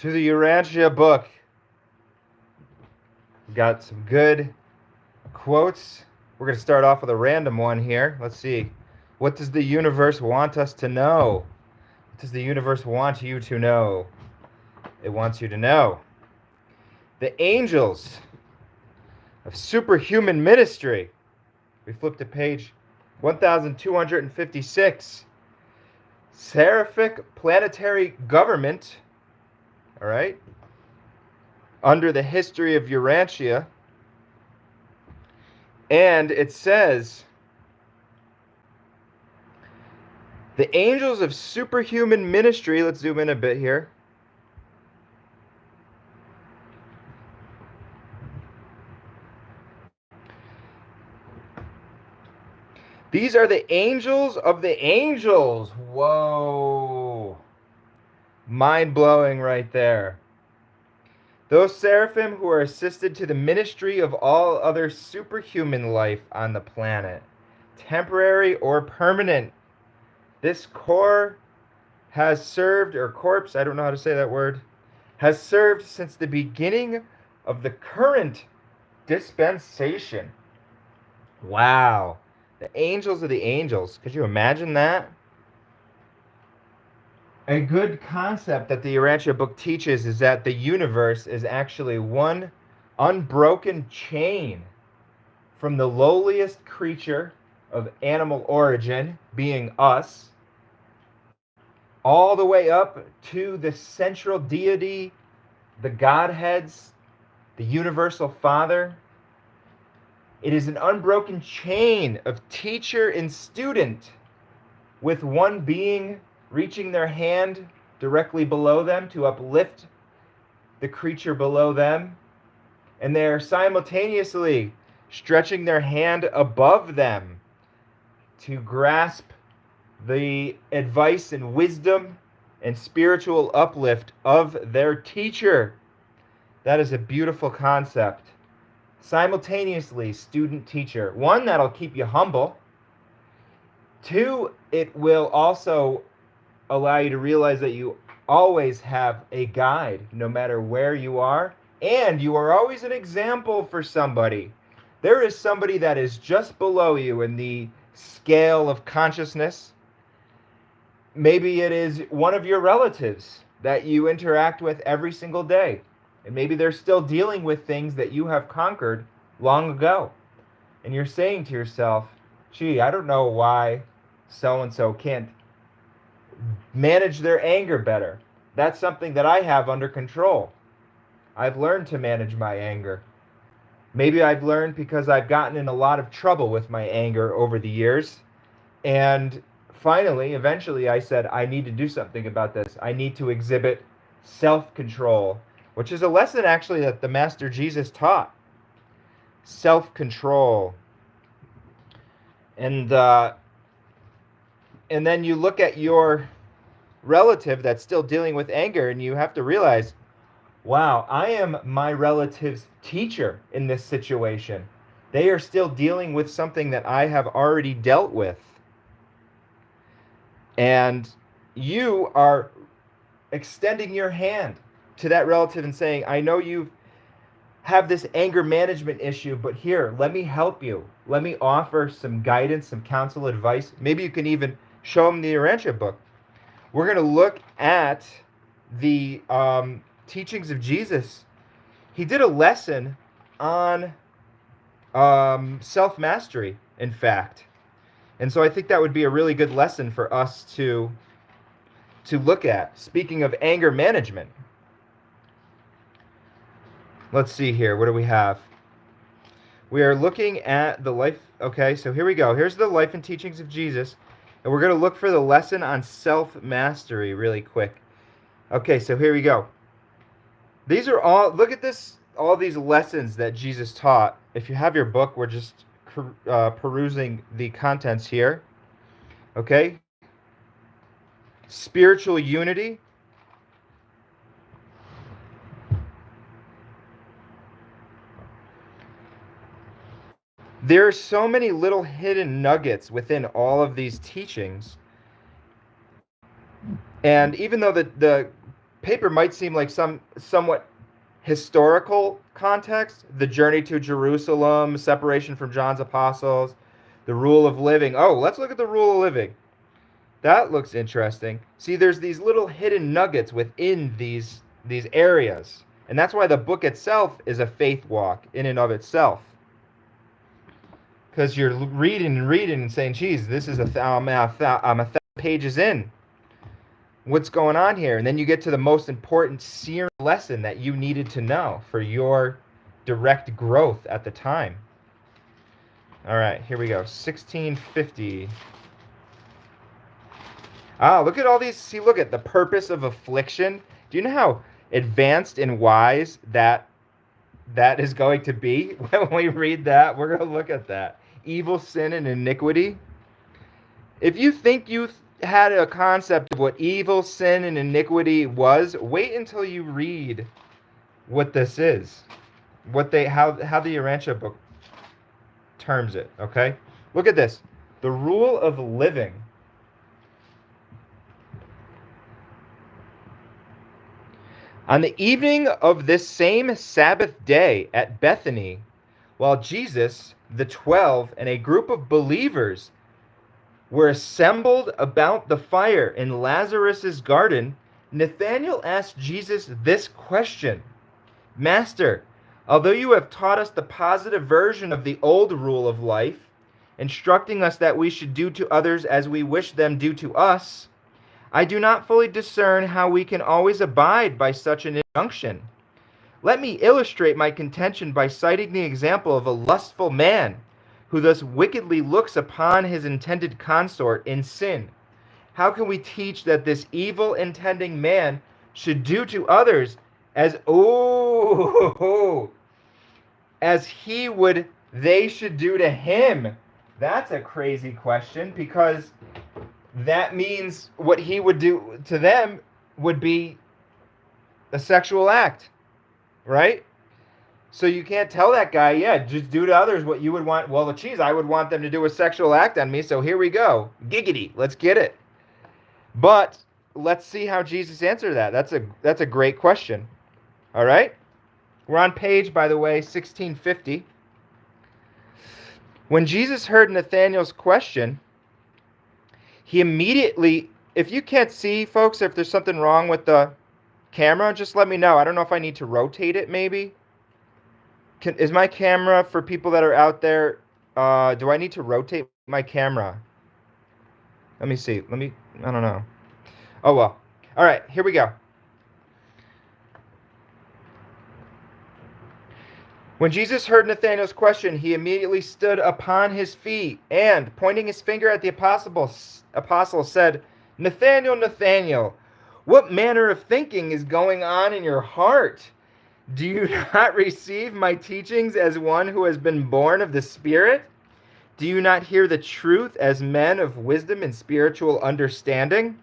to the Urantia book. We've got some good quotes. We're going to start off with a random one here. Let's see. What does the universe want us to know? What does the universe want you to know? It wants you to know the angels of superhuman ministry. We flip to page 1256. Seraphic planetary government. All right. Under the history of Urantia. And it says, the angels of superhuman ministry. Let's zoom in a bit here. These are the angels of the angels. Whoa. Mind blowing right there. Those seraphim who are assisted to the ministry of all other superhuman life on the planet, temporary or permanent. This core has served, or corpse, I don't know how to say that word, has served since the beginning of the current dispensation. Wow. The angels of the angels. Could you imagine that? A good concept that the Urantia book teaches is that the universe is actually one unbroken chain from the lowliest creature of animal origin, being us, all the way up to the central deity, the Godheads, the universal Father. It is an unbroken chain of teacher and student, with one being reaching their hand directly below them to uplift the creature below them, and they're simultaneously stretching their hand above them to grasp the advice and wisdom and spiritual uplift of their teacher. That is a beautiful concept. Simultaneously, student teacher. One, that'll keep you humble. Two, it will also allow you to realize that you always have a guide, no matter where you are, and you are always an example for somebody. There is somebody that is just below you in the scale of consciousness. Maybe it is one of your relatives that you interact with every single day. And maybe they're still dealing with things that you have conquered long ago. And you're saying to yourself, gee, I don't know why so-and-so can't manage their anger better. That's something that I have under control. I've learned to manage my anger. Maybe I've learned because I've gotten in a lot of trouble with my anger over the years. And finally, eventually, I said, I need to do something about this. I need to exhibit self-control, which is a lesson actually that the Master Jesus taught. Self-control. And then you look at your relative that's still dealing with anger, and you have to realize, wow, I am my relative's teacher in this situation. They are still dealing with something that I have already dealt with. And you are extending your hand to that relative and saying, I know you have this anger management issue, but here, let me help you. Let me offer some guidance, some counsel, advice. Maybe you can even show them the Urantia book. We're going to look at the teachings of Jesus. He did a lesson on self-mastery, in fact. And so I think that would be a really good lesson for us to look at. Speaking of anger management, let's see here. What do we have? We are looking at the life. Okay, so here we go. Here's the life and teachings of Jesus. And we're going to look for the lesson on self-mastery really quick. Okay, so here we go. These are all, look at this, all these lessons that Jesus taught. If you have your book, we're just perusing the contents here. Okay? Spiritual unity. There are so many little hidden nuggets within all of these teachings. And even though the paper might seem like somewhat historical context, the journey to Jerusalem, separation from John's apostles, the rule of living. Oh, let's look at the rule of living. That looks interesting. See, there's these little hidden nuggets within these areas. And that's why the book itself is a faith walk in and of itself. Because you're reading and reading and saying, geez, this is I'm a 1,000 pages in. What's going on here? And then you get to the most important searing lesson that you needed to know for your direct growth at the time. All right, here we go. 1650. Look at all these. See, look at the purpose of affliction. Do you know how advanced and wise that is going to be? When we read that, we're going to look at that. Evil, sin, and iniquity. If you think you had a concept of what evil, sin, and iniquity was, wait until you read what this is. How the Urantia book terms it, okay? Look at this. The rule of living. On the evening of this same Sabbath day at Bethany, while Jesus, the 12, and a group of believers were assembled about the fire in Lazarus' garden, Nathanael asked Jesus this question: Master, although you have taught us the positive version of the old rule of life, instructing us that we should do to others as we wish them do to us, I do not fully discern how we can always abide by such an injunction. Let me illustrate my contention by citing the example of a lustful man who thus wickedly looks upon his intended consort in sin. How can we teach that this evil intending man should do to others as they should do to him? That's a crazy question, because that means what he would do to them would be a sexual act, right? So you can't tell that guy, yeah, just do to others what you would want. Well, geez, I would want them to do a sexual act on me, so here we go. Giggity, let's get it. But let's see how Jesus answered that. That's a great question. All right? We're on page, by the way, 1650. When Jesus heard Nathanael's question, he immediately, if you can't see, folks, if there's something wrong with the camera, just let me know. I don't know if I need to rotate it, maybe. Is my camera, for people that are out there, do I need to rotate my camera? Let me see. I don't know. Oh, well. All right, here we go. When Jesus heard Nathanael's question, he immediately stood upon his feet and, pointing his finger at the apostle, said, Nathanael, Nathanael, what manner of thinking is going on in your heart? Do you not receive my teachings as one who has been born of the Spirit? Do you not hear the truth as men of wisdom and spiritual understanding?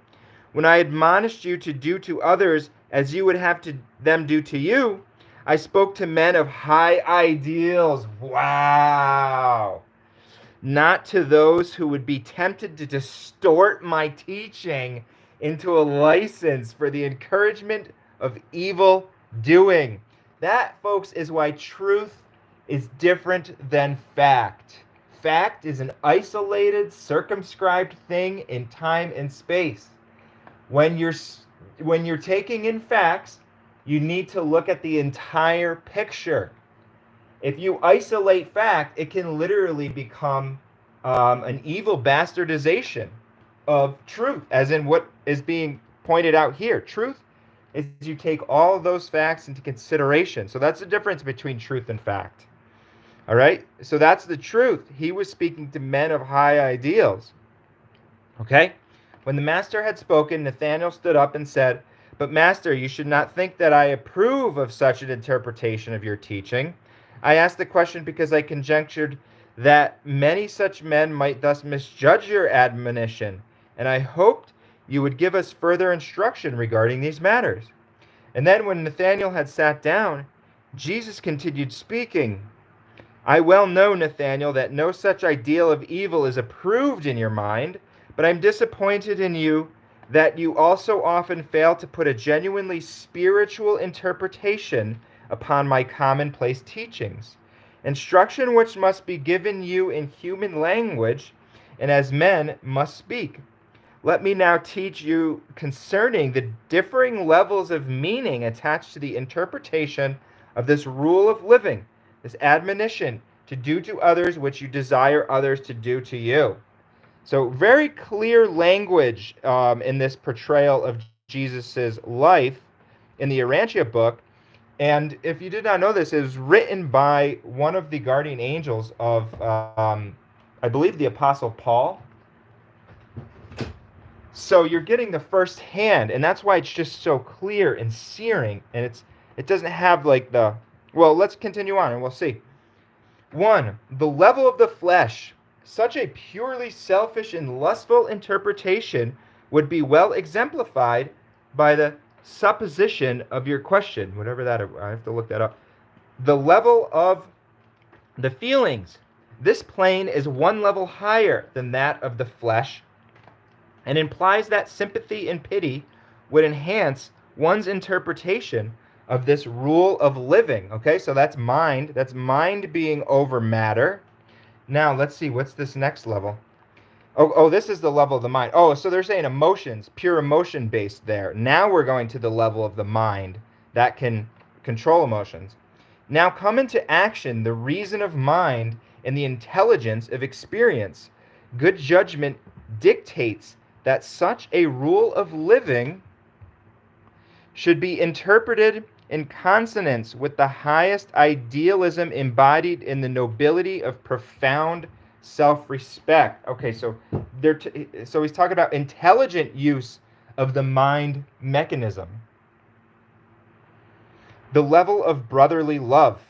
When I admonished you to do to others as you would have them do to you, I spoke to men of high ideals. Wow. Not to those who would be tempted to distort my teaching into a license for the encouragement of evil doing. That, folks, is why truth is different than fact. Fact is an isolated, circumscribed thing in time and space. When you're taking in facts, you need to look at the entire picture. If you isolate fact, it can literally become an evil bastardization of truth, as in what is being pointed out here. Truth is you take all of those facts into consideration. So that's the difference between truth and fact. All right? So that's the truth. He was speaking to men of high ideals. Okay? When the master had spoken, Nathanael stood up and said, But master, you should not think that I approve of such an interpretation of your teaching. I asked the question because I conjectured that many such men might thus misjudge your admonition, and I hoped you would give us further instruction regarding these matters. And then when Nathanael had sat down, Jesus continued speaking. I well know, Nathanael, that no such ideal of evil is approved in your mind, but I am disappointed in you that you also often fail to put a genuinely spiritual interpretation upon my commonplace teachings. Instruction which must be given you in human language, and as men must speak. Let me now teach you concerning the differing levels of meaning attached to the interpretation of this rule of living, this admonition to do to others which you desire others to do to you. So, very clear language in this portrayal of Jesus' life in the Urantia book. And if you did not know this, it was written by one of the guardian angels of, I believe, the Apostle Paul. So you're getting the first hand, and that's why it's just so clear and searing, and it doesn't have like the, well, let's continue on and we'll see. 1. The level of the flesh. Such a purely selfish and lustful interpretation would be well exemplified by the supposition of your question, whatever that, I have to look that up. The level of the feelings. This plane is one level higher than that of the flesh, and implies that sympathy and pity would enhance one's interpretation of this rule of living. Okay, so that's mind. That's mind being over matter. Now, let's see, what's this next level? Oh, this is the level of the mind. Oh, so they're saying emotions, pure emotion based there. Now we're going to the level of the mind that can control emotions. Now come into action the reason of mind and the intelligence of experience. Good judgment dictates that such a rule of living should be interpreted in consonance with the highest idealism embodied in the nobility of profound self-respect. Okay, so so he's talking about intelligent use of the mind mechanism. The level of brotherly love.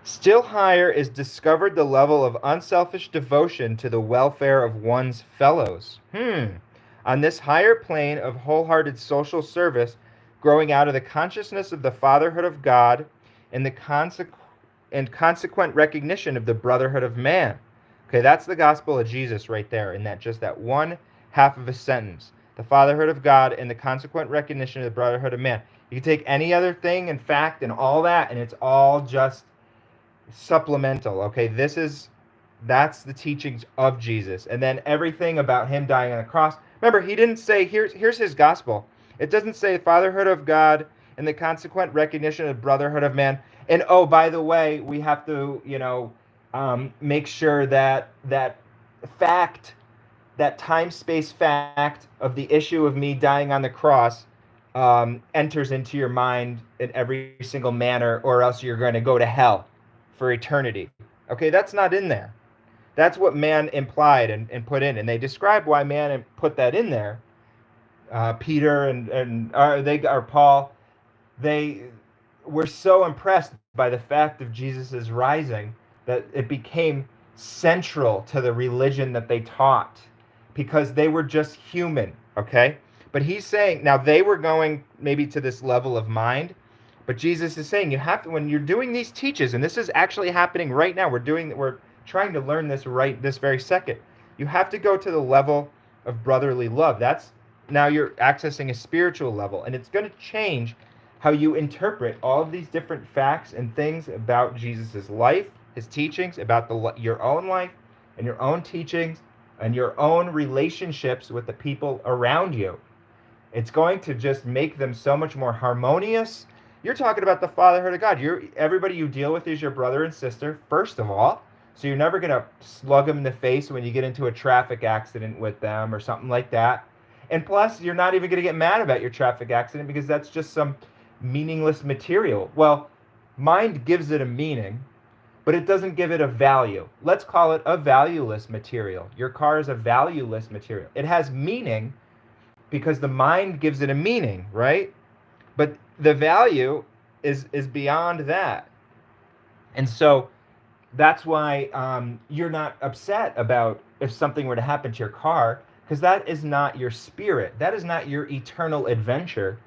Still higher is discovered the level of unselfish devotion to the welfare of one's fellows. On this higher plane of wholehearted social service, growing out of the consciousness of the fatherhood of God and the consequent recognition of the brotherhood of man. Okay, that's the gospel of Jesus right there, in that just that one half of a sentence. The fatherhood of God and the consequent recognition of the brotherhood of man. You can take any other thing and fact and all that, and it's all just supplemental. Okay, that's the teachings of Jesus. And then everything about him dying on the cross. Remember, he didn't say, here's his gospel. It doesn't say fatherhood of God and the consequent recognition of brotherhood of man. And oh, by the way, we have to, make sure that fact, that time-space fact of the issue of me dying on the cross enters into your mind in every single manner, or else you're going to go to hell for eternity. Okay, that's not in there. That's what man implied and put in, and they describe why man put that in there. Peter and Paul, they were so impressed by the fact of Jesus' rising that it became central to the religion that they taught, because they were just human. Okay, but he's saying now they were going maybe to this level of mind. But Jesus is saying you have to, when you're doing these teaches, and this is actually happening right now, we're trying to learn this right this very second. You have to go to the level of brotherly love. That's now you're accessing a spiritual level, and it's going to change how you interpret all of these different facts and things about Jesus' life, his teachings, about your own life and your own teachings and your own relationships with the people around you. It's going to just make them so much more harmonious. You're talking about the fatherhood of God. Everybody you deal with is your brother and sister, first of all. So you're never going to slug them in the face when you get into a traffic accident with them or something like that. And plus, you're not even going to get mad about your traffic accident, because that's just some meaningless material. Well, mind gives it a meaning, but it doesn't give it a value. Let's call it a valueless material. Your car is a valueless material. It has meaning because the mind gives it a meaning, right? But the value is beyond that. And so that's why you're not upset about if something were to happen to your car, because that is not your spirit. That is not your eternal adventure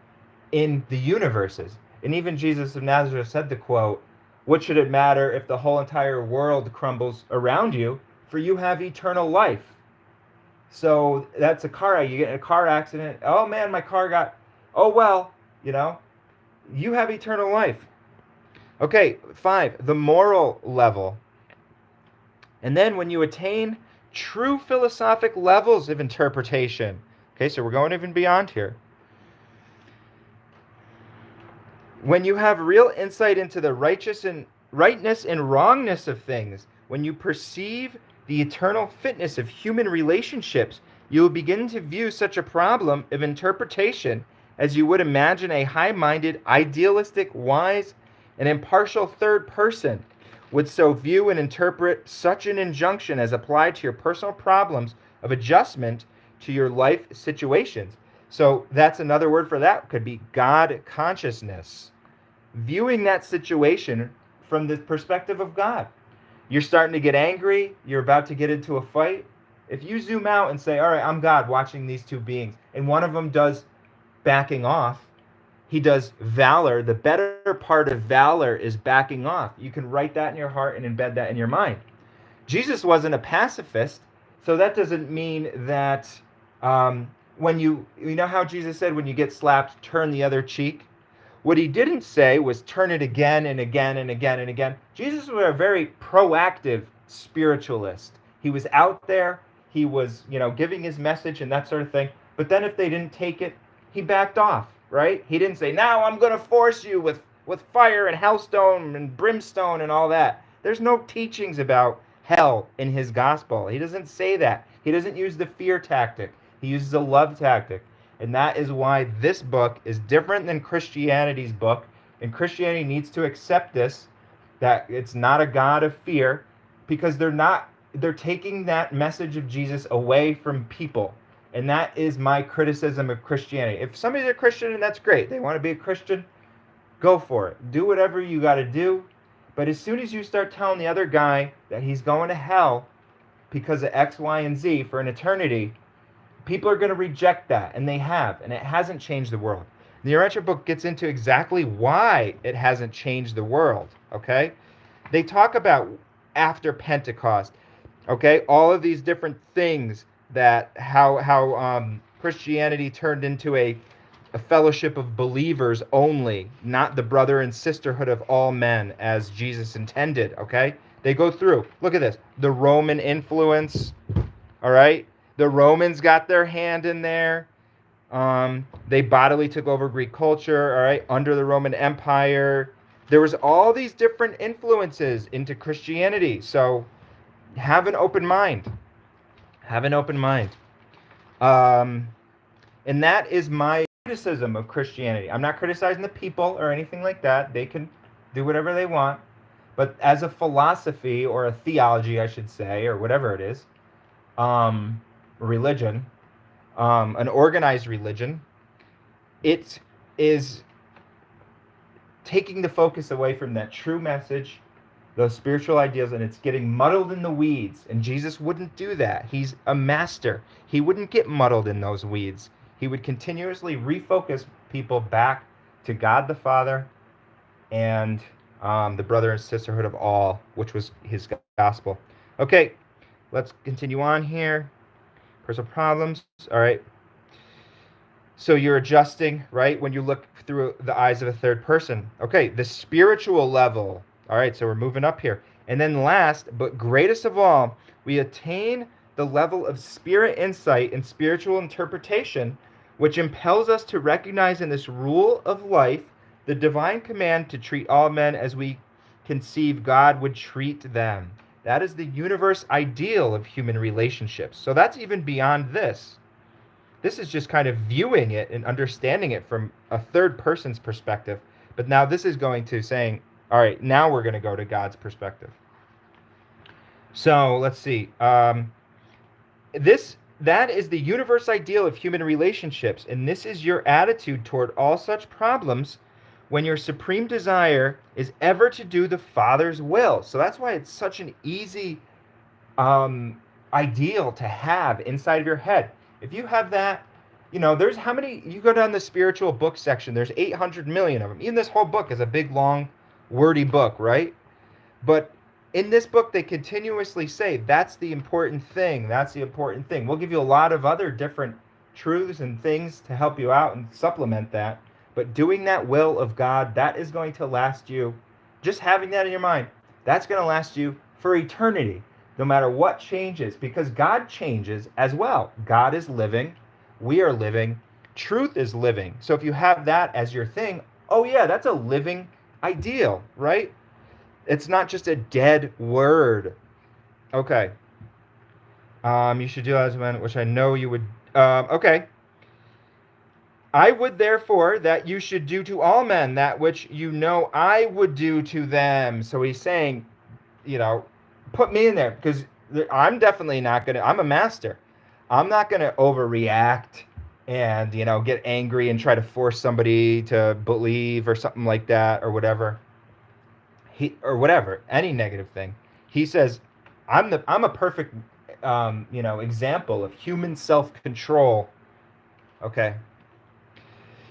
in the universes. And even Jesus of Nazareth said the quote, "What should it matter if the whole entire world crumbles around you? for you have eternal life. So that's a car. You get in a car accident. Oh man, my car got. Oh well, you know, you have eternal life. Okay, 5, the moral level. And then when you attain true philosophic levels of interpretation. Okay, so we're going even beyond here. When you have real insight into the rightness and wrongness of things, when you perceive the eternal fitness of human relationships, you will begin to view such a problem of interpretation as you would imagine a high-minded, idealistic, wise, and impartial third person would so view and interpret such an injunction as applied to your personal problems of adjustment to your life situations. So that's another word for that, could be God consciousness. Viewing that situation from the perspective of God. You're starting to get angry, you're about to get into a fight. If you zoom out and say, all right, I'm God watching these two beings, and one of them does backing off, he does valor. The better part of valor is backing off. You can write that in your heart and embed that in your mind. Jesus wasn't a pacifist, so that doesn't mean that when you know how Jesus said, when you get slapped, turn the other cheek? What he didn't say was turn it again and again and again and again. Jesus was a very proactive spiritualist. He was out there, he was, giving his message and that sort of thing. But then if they didn't take it, he backed off, right? He didn't say, now I'm going to force you with fire and hellstone and brimstone and all that. There's no teachings about hell in his gospel. He doesn't say that. He doesn't use the fear tactic. He uses a love tactic. And that is why this book is different than Christianity's book. And Christianity needs to accept this, that it's not a God of fear, because they're taking that message of Jesus away from people. And that is my criticism of Christianity. If somebody's a Christian, and that's great, they want to be a Christian, go for it. Do whatever you got to do. But as soon as you start telling the other guy that he's going to hell because of X, Y, and Z for an eternity, people are going to reject that, and they have, and it hasn't changed the world. The Urantia book gets into exactly why it hasn't changed the world, okay? They talk about after Pentecost, okay? All of these different things that how Christianity turned into a fellowship of believers only, not the brother and sisterhood of all men as Jesus intended, okay? They go through, look at this, the Roman influence, all right? The Romans got their hand in there. They bodily took over Greek culture, all right, under the Roman Empire. There was all these different influences into Christianity. So have an open mind. Have an open mind. And that is my criticism of Christianity. I'm not criticizing the people or anything like that. They can do whatever they want. But as a philosophy, or a theology, I should say, or whatever it is, religion, an organized religion, it is taking the focus away from that true message, those spiritual ideals, and it's getting muddled in the weeds. And Jesus wouldn't do that. He's a master. He wouldn't get muddled in those weeds. He would continuously refocus people back to God the Father and the brother and sisterhood of all, which was his gospel. Okay, let's continue on here. Personal problems. All right. So you're adjusting, right, when you look through the eyes of a third person. Okay, the spiritual level. All right, so we're moving up here. And then last, but greatest of all, we attain the level of spirit insight and spiritual interpretation, which impels us to recognize in this rule of life the divine command to treat all men as we conceive God would treat them. That is the universe ideal of human relationships. So that's even beyond this. This is just kind of viewing it and understanding it from a third person's perspective. But now this is going to saying, all right, now we're going to go to God's perspective. So let's see. That is the universe ideal of human relationships. And this is your attitude toward all such problems when your supreme desire is ever to do the Father's will. So that's why it's such an easy ideal to have inside of your head. If you have that, there's how many, you go down the spiritual book section, there's 800 million of them. Even this whole book is a big, long, wordy book, right? But in this book, they continuously say that's the important thing. That's the important thing. We'll give you a lot of other different truths and things to help you out and supplement that. But doing that will of God, that is going to last you. Just having that in your mind, that's going to last you for eternity, no matter what changes, because God changes as well. God is living. We are living. Truth is living. So if you have that as your thing, oh yeah, that's a living ideal, right? It's not just a dead word. Okay. You should do as men, which I know you would. Okay. I would therefore that you should do to all men that which you know I would do to them. So he's saying, put me in there because I'm definitely not going to, I'm a master. I'm not going to overreact and, get angry and try to force somebody to believe or something like that or whatever. Any negative thing. He says, I'm a perfect, example of human self-control. Okay.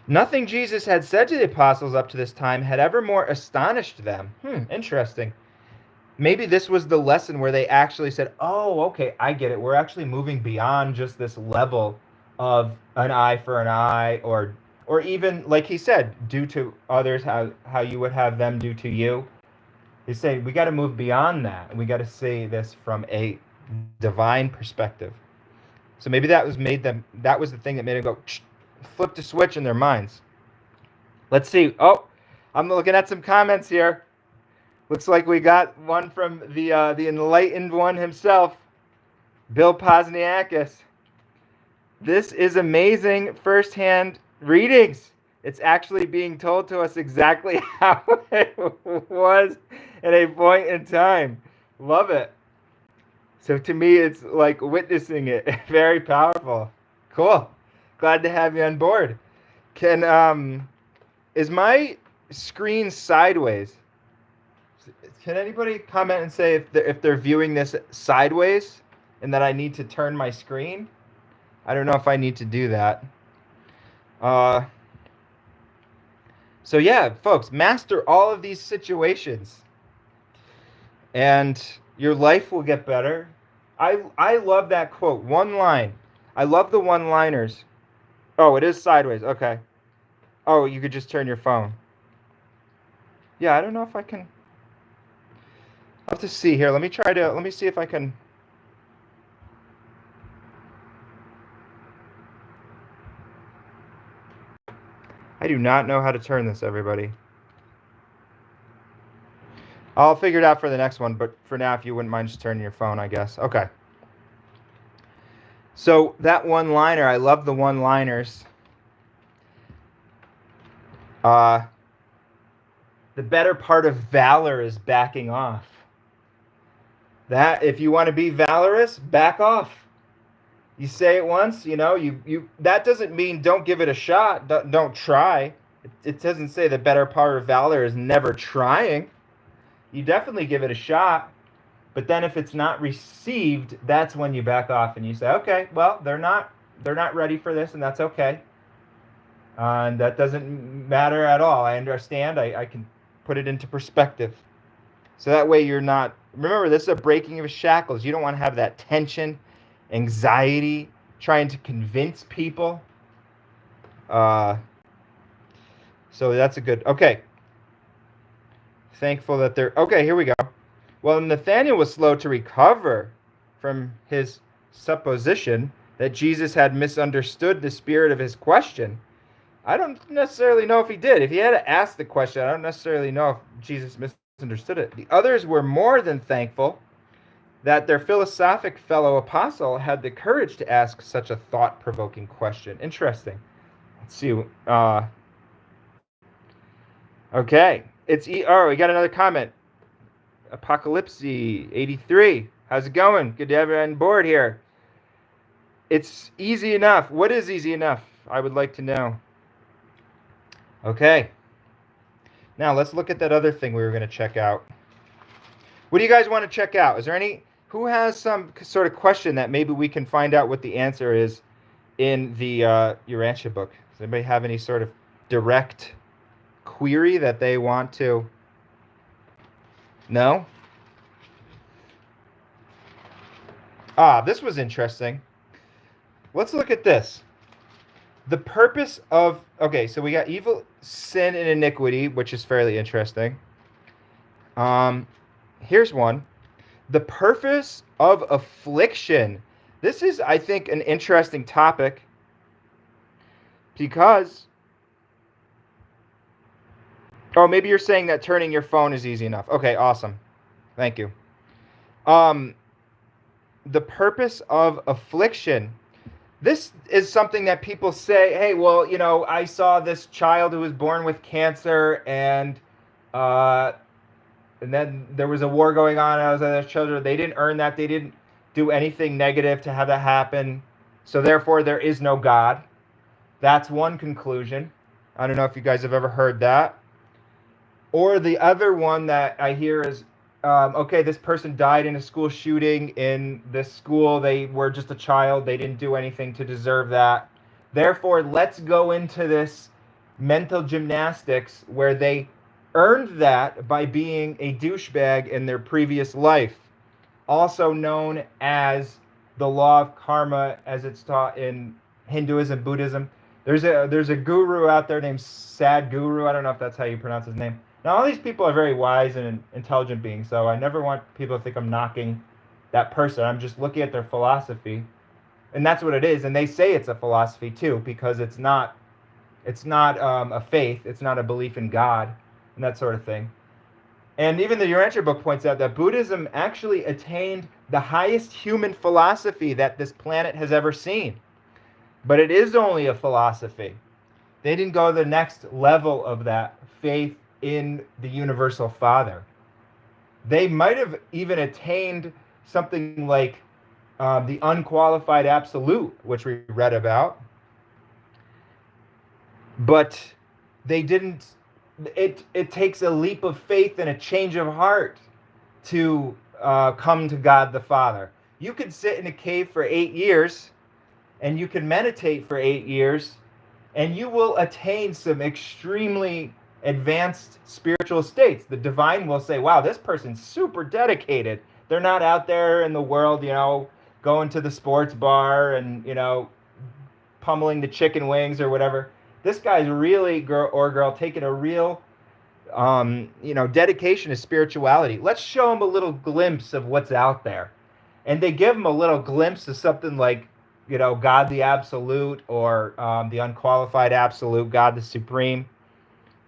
Nothing Jesus had said to the apostles up to this time had ever more astonished them. Interesting. Maybe this was the lesson where they actually said, oh, okay, I get it. We're actually moving beyond just this level of an eye for an eye, or even, like he said, do to others how you would have them do to you. He's saying we got to move beyond that, and we got to see this from a divine perspective. So maybe that was the thing that made them go, flip the switch in their minds. Let's see. Oh, I'm looking at some comments here. Looks like we got one from the enlightened one himself, Bill Posniakis. This is amazing firsthand readings. It's actually being told to us exactly how it was at a point in time. Love it. So to me, it's like witnessing it. Very powerful. Cool. Glad to have you on board. Is my screen sideways? Can anybody comment and say if they're viewing this sideways and that I need to turn my screen? I don't know if I need to do that. So yeah, folks, master all of these situations and your life will get better. I love that quote. One line. I love the one-liners. Oh, it is sideways. Okay. Oh, you could just turn your phone. Yeah, I don't know if I can. I'll have to see here. Let me see if I can. I do not know how to turn this, everybody. I'll figure it out for the next one, but for now, if you wouldn't mind just turning your phone, I guess. Okay. So that one-liner, I love the one-liners. The better part of valor is backing off. That if you want to be valorous, back off. You say it once, you that doesn't mean don't give it a shot. Don't try. It doesn't say the better part of valor is never trying. You definitely give it a shot. But then if it's not received, that's when you back off and you say, okay, well, they're not ready for this, and that's okay. And that doesn't matter at all. I understand. I can put it into perspective. So that way you're not, remember, this is a breaking of shackles. You don't want to have that tension, anxiety, trying to convince people. So that's a good, okay. Thankful that they're, okay, here we go. Well, Nathanael was slow to recover from his supposition that Jesus had misunderstood the spirit of his question. I don't necessarily know if he did. If he had to ask the question, I don't necessarily know if Jesus misunderstood it. The others were more than thankful that their philosophic fellow apostle had the courage to ask such a thought-provoking question. Interesting. Let's see. Okay. We got another comment. Apocalypse 83. How's it going? Good to have you on board here. It's easy enough. What is easy enough? I would like to know. Okay. Now let's look at that other thing we were going to check out. What do you guys want to check out? Is there who has some sort of question that maybe we can find out what the answer is in the Urantia book? Does anybody have any sort of direct query that they want to? No? This was interesting. Let's look at this. The purpose of, okay, so we got evil, sin, and iniquity, which is fairly interesting. Here's one. The purpose of affliction. This is, I think, an interesting topic because, oh, maybe you're saying that turning your phone is easy enough. Okay, awesome. Thank you. The purpose of affliction. This is something that people say, hey, well, I saw this child who was born with cancer, and then there was a war going on. I was with those children. They didn't earn that. They didn't do anything negative to have that happen. So therefore, there is no God. That's one conclusion. I don't know if you guys have ever heard that. Or the other one that I hear is, okay, this person died in a school shooting in this school. They were just a child. They didn't do anything to deserve that. Therefore, let's go into this mental gymnastics where they earned that by being a douchebag in their previous life, also known as the law of karma, as it's taught in Hinduism, Buddhism. There's a guru out there named Sadhguru. I don't know if that's how you pronounce his name. Now, all these people are very wise and intelligent beings, so I never want people to think I'm knocking that person. I'm just looking at their philosophy, and that's what it is. And they say it's a philosophy too, because it's not a faith. It's not a belief in God and that sort of thing. And even the Urantia book points out that Buddhism actually attained the highest human philosophy that this planet has ever seen. But it is only a philosophy. They didn't go to the next level of that faith in the universal Father. They might have even attained something like the unqualified absolute, which we read about. But they didn't. It takes a leap of faith and a change of heart to come to God the Father. You could sit in a cave for 8 years, and you can meditate for 8 years, and you will attain some extremely advanced spiritual states. The divine will say, wow, this person's super dedicated. They're not out there in the world, going to the sports bar and, pummeling the chicken wings or whatever. This guy's really, girl, taking a real, dedication to spirituality. Let's show him a little glimpse of what's out there. And they give him a little glimpse of something like, God the Absolute, or the unqualified absolute, God the Supreme,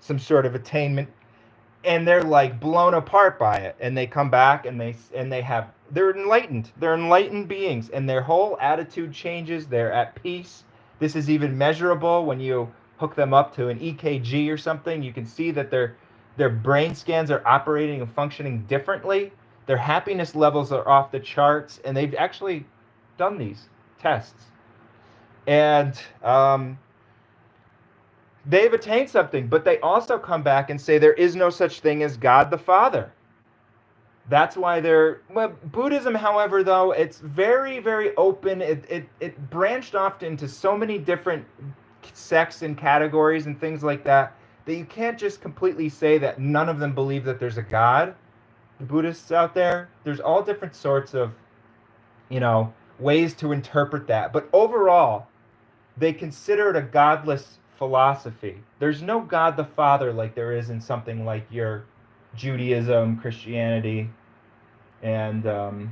some sort of attainment, and they're like blown apart by it. And they come back and they're enlightened beings, and their whole attitude changes. They're at peace. This is even measurable when you hook them up to an EKG or something. You can see that their brain scans are operating and functioning differently. Their happiness levels are off the charts, and they've actually done these tests. And they've attained something, but they also come back and say there is no such thing as God the Father. That's why Buddhism, however, though, it's very, very open. It branched off into so many different sects and categories and things like that you can't just completely say that none of them believe that there's a God. The Buddhists out there, there's all different sorts of, ways to interpret that. But overall, they consider it a godless philosophy. There's no God the Father like there is in something like your Judaism, Christianity, and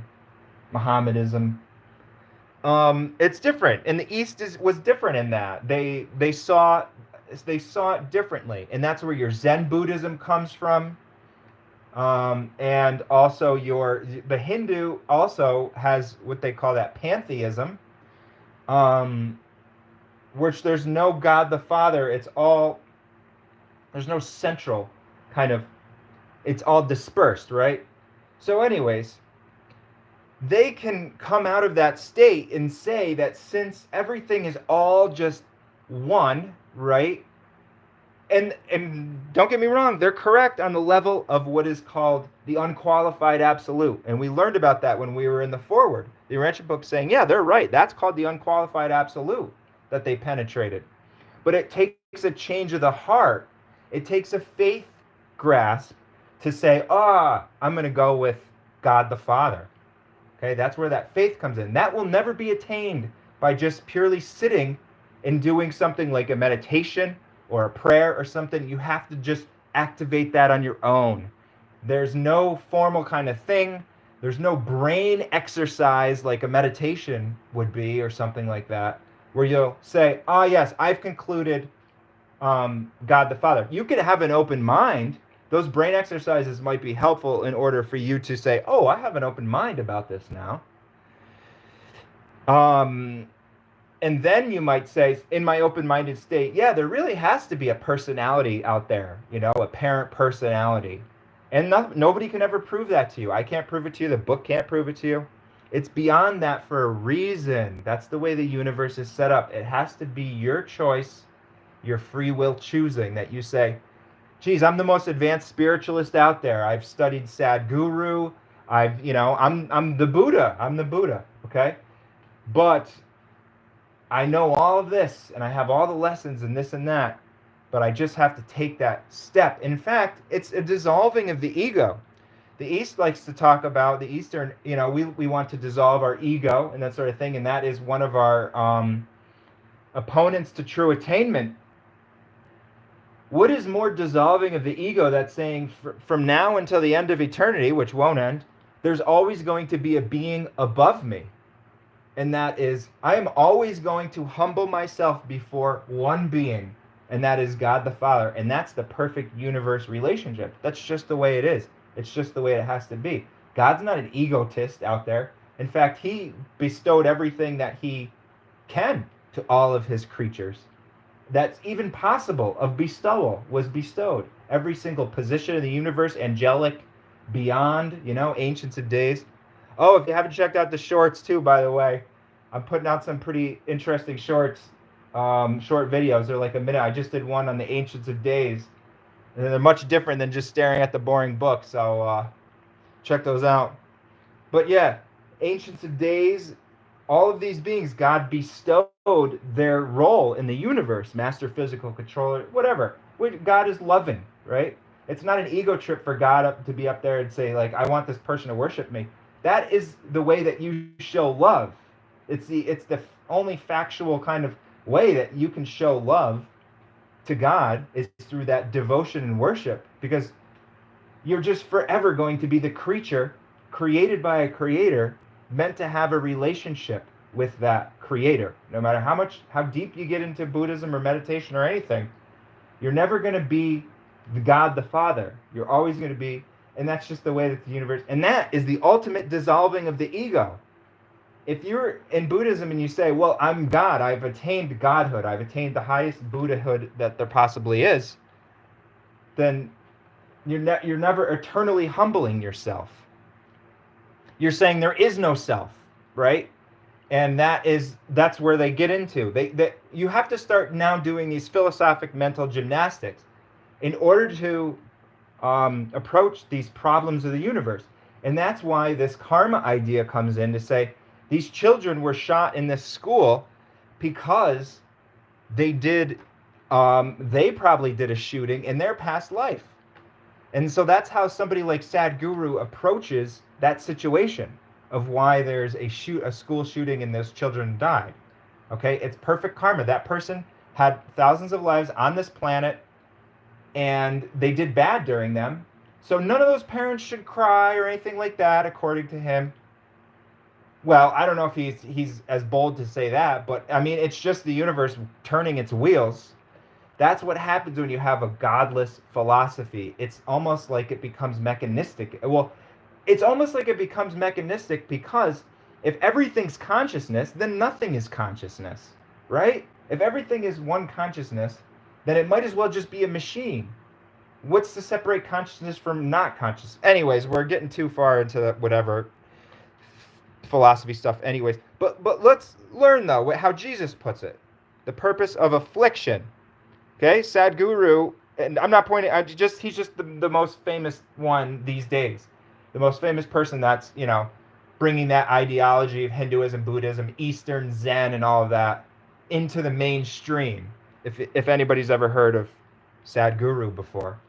Mohammedanism. It's different, and the East was different in that they saw it differently, and that's where your Zen Buddhism comes from. And also the Hindu also has what they call that pantheism, which there's no God the Father. There's no central kind of, it's all dispersed, right? So anyways, they can come out of that state and say that since everything is all just one, right? And don't get me wrong, they're correct on the level of what is called the unqualified absolute. And we learned about that when we were in the foreword. The Urantia book saying, yeah, they're right. That's called the unqualified absolute that they penetrated. But it takes a change of the heart. It takes a faith grasp to say, I'm going to go with God the Father. Okay, that's where that faith comes in. That will never be attained by just purely sitting and doing something like a meditation or a prayer or something. You have to just activate that on your own. There's no formal kind of thing. There's no brain exercise like a meditation would be or something like that, where you'll say, "Ah, yes, I've concluded God the Father." You could have an open mind. Those brain exercises might be helpful in order for you to say, "Oh, I have an open mind about this now." Um, and then you might say, in my open-minded state, yeah, there really has to be a personality out there, a parent personality. And nobody can ever prove that to you. I can't prove it to you. The book can't prove it to you. It's beyond that for a reason. That's the way the universe is set up. It has to be your choice, your free will choosing, that you say, geez, I'm the most advanced spiritualist out there. I've studied Sadhguru. I'm the Buddha. I'm the Buddha, okay? But I know all of this and I have all the lessons and this and that, but I just have to take that step. In fact, it's a dissolving of the ego. The East likes to talk about the Eastern, we want to dissolve our ego and that sort of thing, and that is one of our opponents to true attainment. What is more dissolving of the ego that's saying from now until the end of eternity, which won't end, there's always going to be a being above me? And that is, I am always going to humble myself before one being, and that is God the Father. And that's the perfect universe relationship. That's just the way it is. It's just the way it has to be. God's not an egotist out there. In fact, he bestowed everything that he can to all of his creatures. That's even possible of bestowal was bestowed. Every single position in the universe, angelic, beyond, ancients of days. Oh, if you haven't checked out the shorts too, by the way, I'm putting out some pretty interesting shorts, short videos. They're like a minute. I just did one on the ancients of days, and they're much different than just staring at the boring book. So check those out. But yeah, ancients of days, all of these beings, God bestowed their role in the universe, master physical controller, whatever. God is loving, right? It's not an ego trip for God to be up there and say, like, I want this person to worship me. That is the way that you show love. It's the only factual kind of way that you can show love to God is through that devotion and worship, because you're just forever going to be the creature created by a creator, meant to have a relationship with that creator. No matter how deep you get into Buddhism or meditation or anything, you're never going to be the God the Father. You're always going to be, and that's just the way that the universe, and that is the ultimate dissolving of the ego. If you're in Buddhism and you say, well, I'm God, I've attained godhood, I've attained the highest Buddhahood that there possibly is, then you're never eternally humbling yourself. You're saying there is no self, right? And that's where they get into. You have to start now doing these philosophic mental gymnastics in order to approach these problems of the universe. And that's why this karma idea comes in to say these children were shot in this school because they probably did a shooting in their past life. And so that's how somebody like Sadhguru approaches that situation of why there's a school shooting and those children died. Okay, it's perfect karma. That person had thousands of lives on this planet, and they did bad during them. So none of those parents should cry or anything like that, according to him. Well, I don't know if he's as bold to say that, but I mean, it's just the universe turning its wheels. That's what happens when you have a godless philosophy. It's almost like it becomes mechanistic. Well, it's almost like it becomes mechanistic because if everything's consciousness, then nothing is consciousness, right? If everything is one consciousness, then it might as well just be a machine. What's to separate consciousness from not conscious? Anyways, we're getting too far into whatever philosophy stuff anyways. But let's learn, though, how Jesus puts it. The purpose of affliction. Okay, Sadhguru, and I'm not pointing, he's just the most famous one these days. The most famous person that's, bringing that ideology of Hinduism, Buddhism, Eastern Zen, and all of that into the mainstream. If anybody's ever heard of Sadhguru before.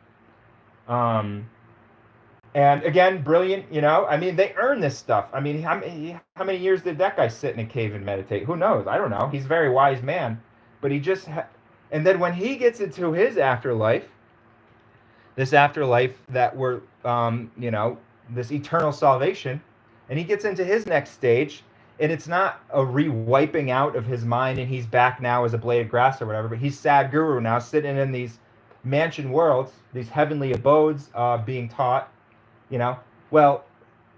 And again, brilliant, I mean, they earn this stuff. I mean, how many years did that guy sit in a cave and meditate? Who knows? I don't know. He's a very wise man. But and then when he gets into his afterlife, this afterlife that we're, this eternal salvation, and he gets into his next stage, and it's not a re-wiping out of his mind and he's back now as a blade of grass or whatever, but he's Sadhguru now, sitting in these mansion worlds, these heavenly abodes, being taught, you know. Well,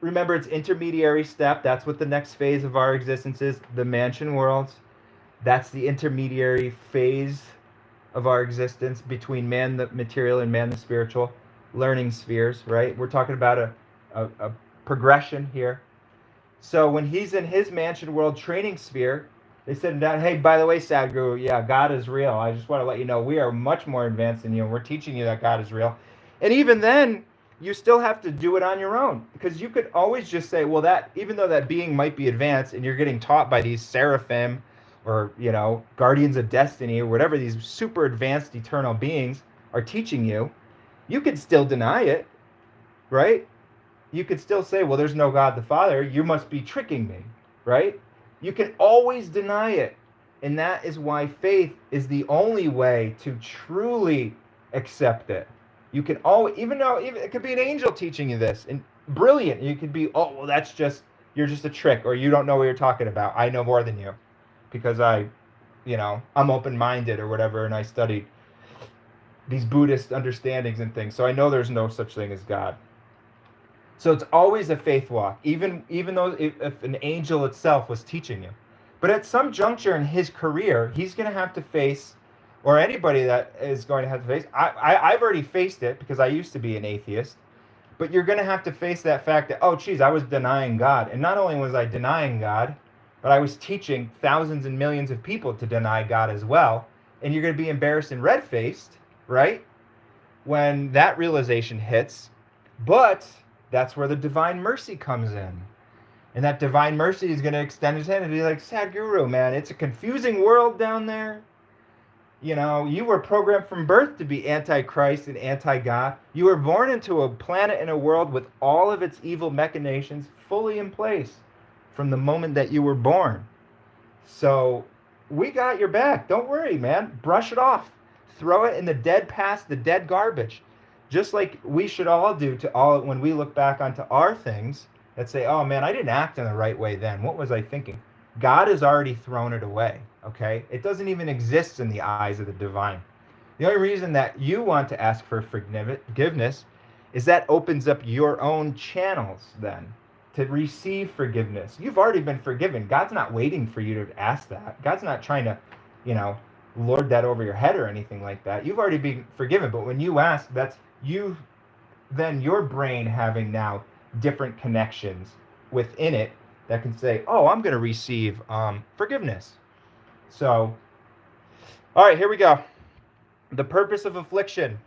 remember, it's intermediary step. That's what the next phase of our existence is, the mansion worlds. That's the intermediary phase of our existence between man the material and man the spiritual, learning spheres, right? We're talking about a progression here. So when he's in his mansion world training sphere, they said down, hey, by the way, Sadhguru, yeah, God is real. I just want to let you know we are much more advanced than you, and we're teaching you that God is real. And even then, you still have to do it on your own, because you could always just say, well, that even though that being might be advanced and you're getting taught by these seraphim or, guardians of destiny or whatever these super advanced eternal beings are teaching you, you could still deny it, right? You could still say, well, there's no God the Father. You must be tricking me, right? You can always deny it. And that is why faith is the only way to truly accept it. You can always, even it could be an angel teaching you this, and brilliant. You could be, oh, well, you're just a trick, or you don't know what you're talking about. I know more than you because I'm open-minded or whatever, and I studied these Buddhist understandings and things. So I know there's no such thing as God. So it's always a faith walk, even though if an angel itself was teaching you. But at some juncture in his career, he's going to have to face, or anybody that is going to have to face, I've already faced it because I used to be an atheist, but you're going to have to face that fact that, oh, geez, I was denying God. And not only was I denying God, but I was teaching thousands and millions of people to deny God as well. And you're going to be embarrassed and red-faced, right? When that realization hits. But that's where the divine mercy comes in. And that divine mercy is going to extend his hand and be like, Sadhguru, man, it's a confusing world down there. You were programmed from birth to be anti-Christ and anti-God. You were born into a planet and a world with all of its evil machinations fully in place from the moment that you were born. So we got your back. Don't worry, man. Brush it off. Throw it in the dead past, the dead garbage. Just like we should all do when we look back onto our things that say, oh man, I didn't act in the right way then. What was I thinking? God has already thrown it away, okay? It doesn't even exist in the eyes of the divine. The only reason that you want to ask for forgiveness is that opens up your own channels then to receive forgiveness. You've already been forgiven. God's not waiting for you to ask that. God's not trying to, lord that over your head or anything like that. You've already been forgiven. But when you ask, that's you, then your brain having now different connections within it that can say, oh, I'm going to receive forgiveness. So, all right, here we go. The purpose of affliction.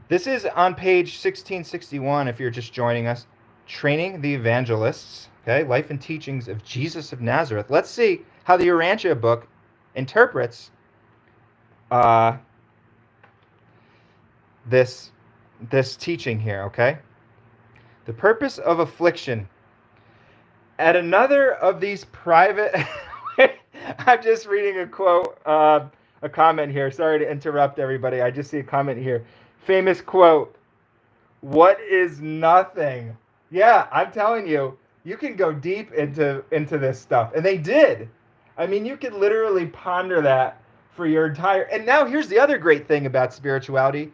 This is on page 1661 if you're just joining us. Training the Evangelists, okay, Life and Teachings of Jesus of Nazareth. Let's see how the Urantia book interprets this teaching here, okay? The purpose of affliction. At another of these private... I'm just reading a quote, a comment here. Sorry to interrupt everybody. I just see a comment here. Famous quote. What is nothing? Yeah, I'm telling you, you can go deep into this stuff. And they did. I mean, you could literally ponder that for your entire... And now here's the other great thing about spirituality.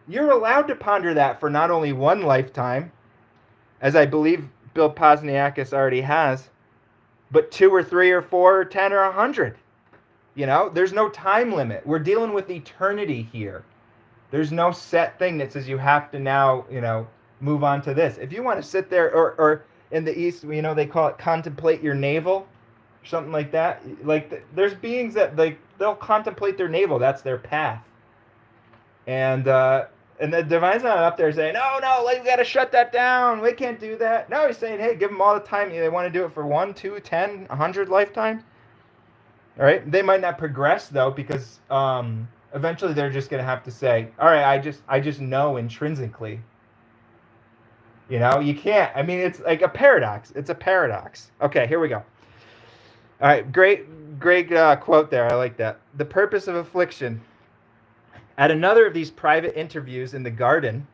You're allowed to ponder that for not only one lifetime, as I believe Bill Posniakis already has, but 2 or 3 or 4 or 10 or 100. There's no time limit. We're dealing with eternity here. There's no set thing that says you have to now, move on to this. If you want to sit there, or in the East, they call it contemplate your navel, something like that. Like there's beings that they'll contemplate their navel. That's their path. And the divine's not up there saying, no, we got to shut that down. We can't do that. No, he's saying, hey, give them all the time. They want to do it for 1, 2, 10, 100 lifetimes. All right. They might not progress though, because eventually they're just going to have to say, all right, I just know intrinsically You can't. I mean, it's like a paradox. It's a paradox. Okay, here we go. All right, great quote there. I like that. The purpose of affliction. At another of these private interviews in the garden,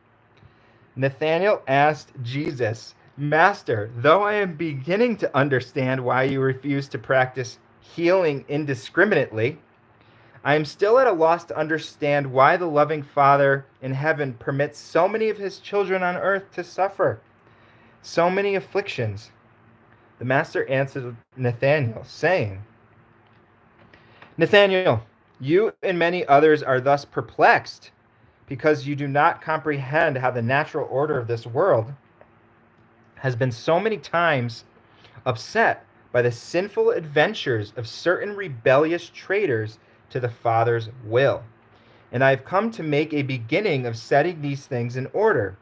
Nathanael asked Jesus, Master, though I am beginning to understand why you refuse to practice healing indiscriminately, I am still at a loss to understand why the loving Father in heaven permits so many of his children on earth to suffer so many afflictions. The Master answered Nathanael, saying, Nathanael, you and many others are thus perplexed because you do not comprehend how the natural order of this world has been so many times upset by the sinful adventures of certain rebellious traitors to the Father's will. And I have come to make a beginning of setting these things in order.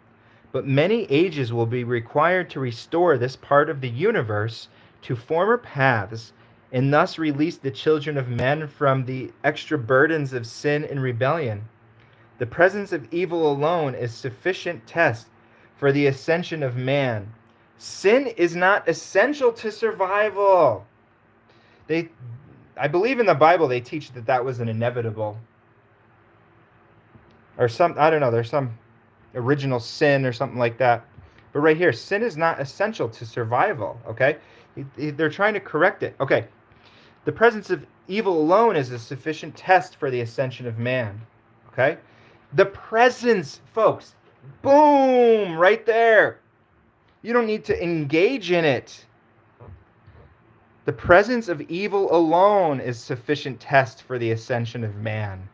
But many ages will be required to restore this part of the universe to former paths and thus release the children of men from the extra burdens of sin and rebellion. The presence of evil alone is sufficient test for the ascension of man. Sin is not essential to survival. I believe in the Bible they teach that was an inevitable, or I don't know, there's some original sin or something like that. But right here, sin is not essential to survival, okay? They're trying to correct it. Okay, the presence of evil alone is a sufficient test for the ascension of man, okay? The presence, folks, boom, right there. You don't need to engage in it. The presence of evil alone is sufficient test for the ascension of man.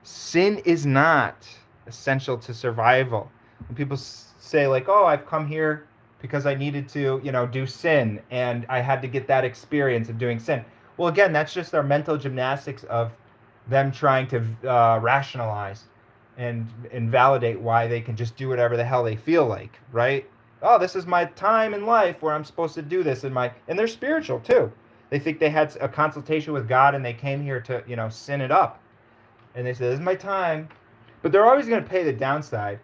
Sin is not essential to survival. When people say like, "Oh, I've come here because I needed to, do sin, and I had to get that experience of doing sin." Well, again, that's just their mental gymnastics of them trying to rationalize and validate why they can just do whatever the hell they feel like, right? Oh, this is my time in life where I'm supposed to do this, and they're spiritual too. They think they had a consultation with God and they came here to, sin it up. And they say, "This is my time," but they're always going to pay the downside.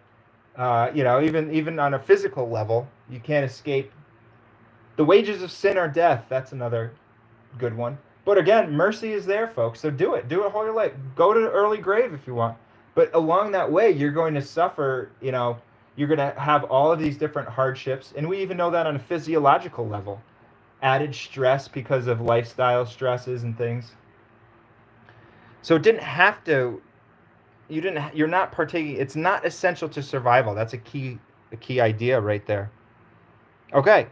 Even on a physical level, you can't escape. The wages of sin are death. That's another good one. But again, mercy is there, folks. So do it. Do it whole your life. Go to the early grave if you want. But along that way, you're going to suffer. You're going to have all of these different hardships, and we even know that on a physiological level. Added stress because of lifestyle stresses and things. So it didn't have to. You're not partaking. It's not essential to survival. That's a key idea right there. Okay.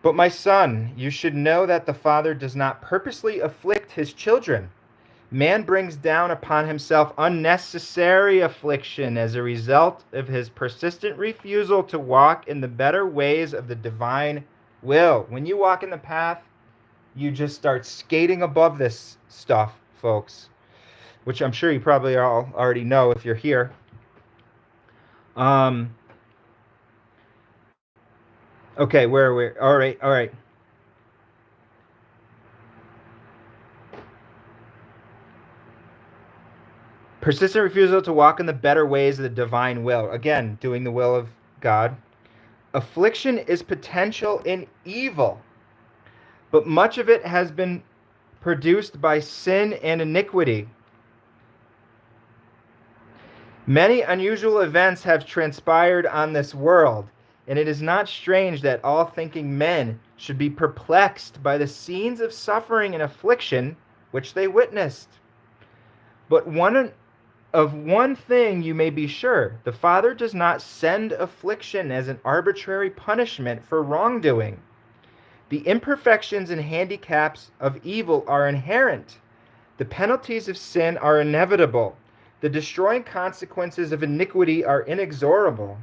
But my son, you should know that the Father does not purposely afflict his children. Man brings down upon himself unnecessary affliction as a result of his persistent refusal to walk in the better ways of the divine will. When you walk in the path, you just start skating above this stuff, folks, which I'm sure you probably all already know if you're here. Okay, where are we? All right. Persistent refusal to walk in the better ways of the divine will. Again, doing the will of God. Affliction is potential in evil, but much of it has been produced by sin and iniquity. Many unusual events have transpired on this world, and it is not strange that all thinking men should be perplexed by the scenes of suffering and affliction which they witnessed. But of one thing you may be sure, the Father does not send affliction as an arbitrary punishment for wrongdoing. The imperfections and handicaps of evil are inherent. The penalties of sin are inevitable. The destroying consequences of iniquity are inexorable.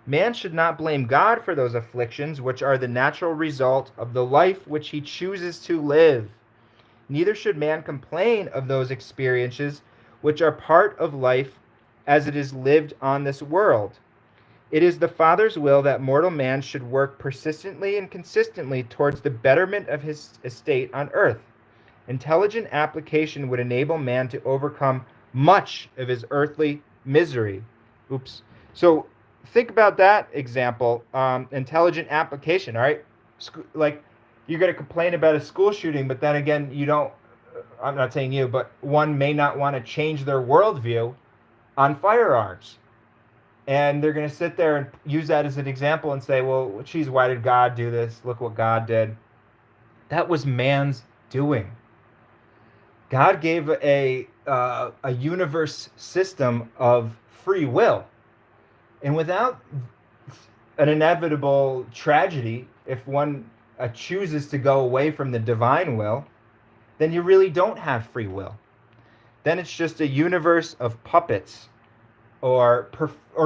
Man should not blame God for those afflictions which are the natural result of the life which he chooses to live. Neither should man complain of those experiences which are part of life as it is lived on this world. It is the Father's will that mortal man should work persistently and consistently towards the betterment of his estate on earth. Intelligent application would enable man to overcome much of his earthly misery. So think about that example. Intelligent application. All right, like you're going to complain about a school shooting, but then again, you don't. I'm not saying you, but one may not want to change their worldview on firearms. And they're going to sit there and use that as an example and say, well, geez, why did God do this? Look what God did. That was man's doing. God gave a universe system of free will. And without an inevitable tragedy, if one chooses to go away from the divine will, then you really don't have free will. Then it's just a universe of puppets or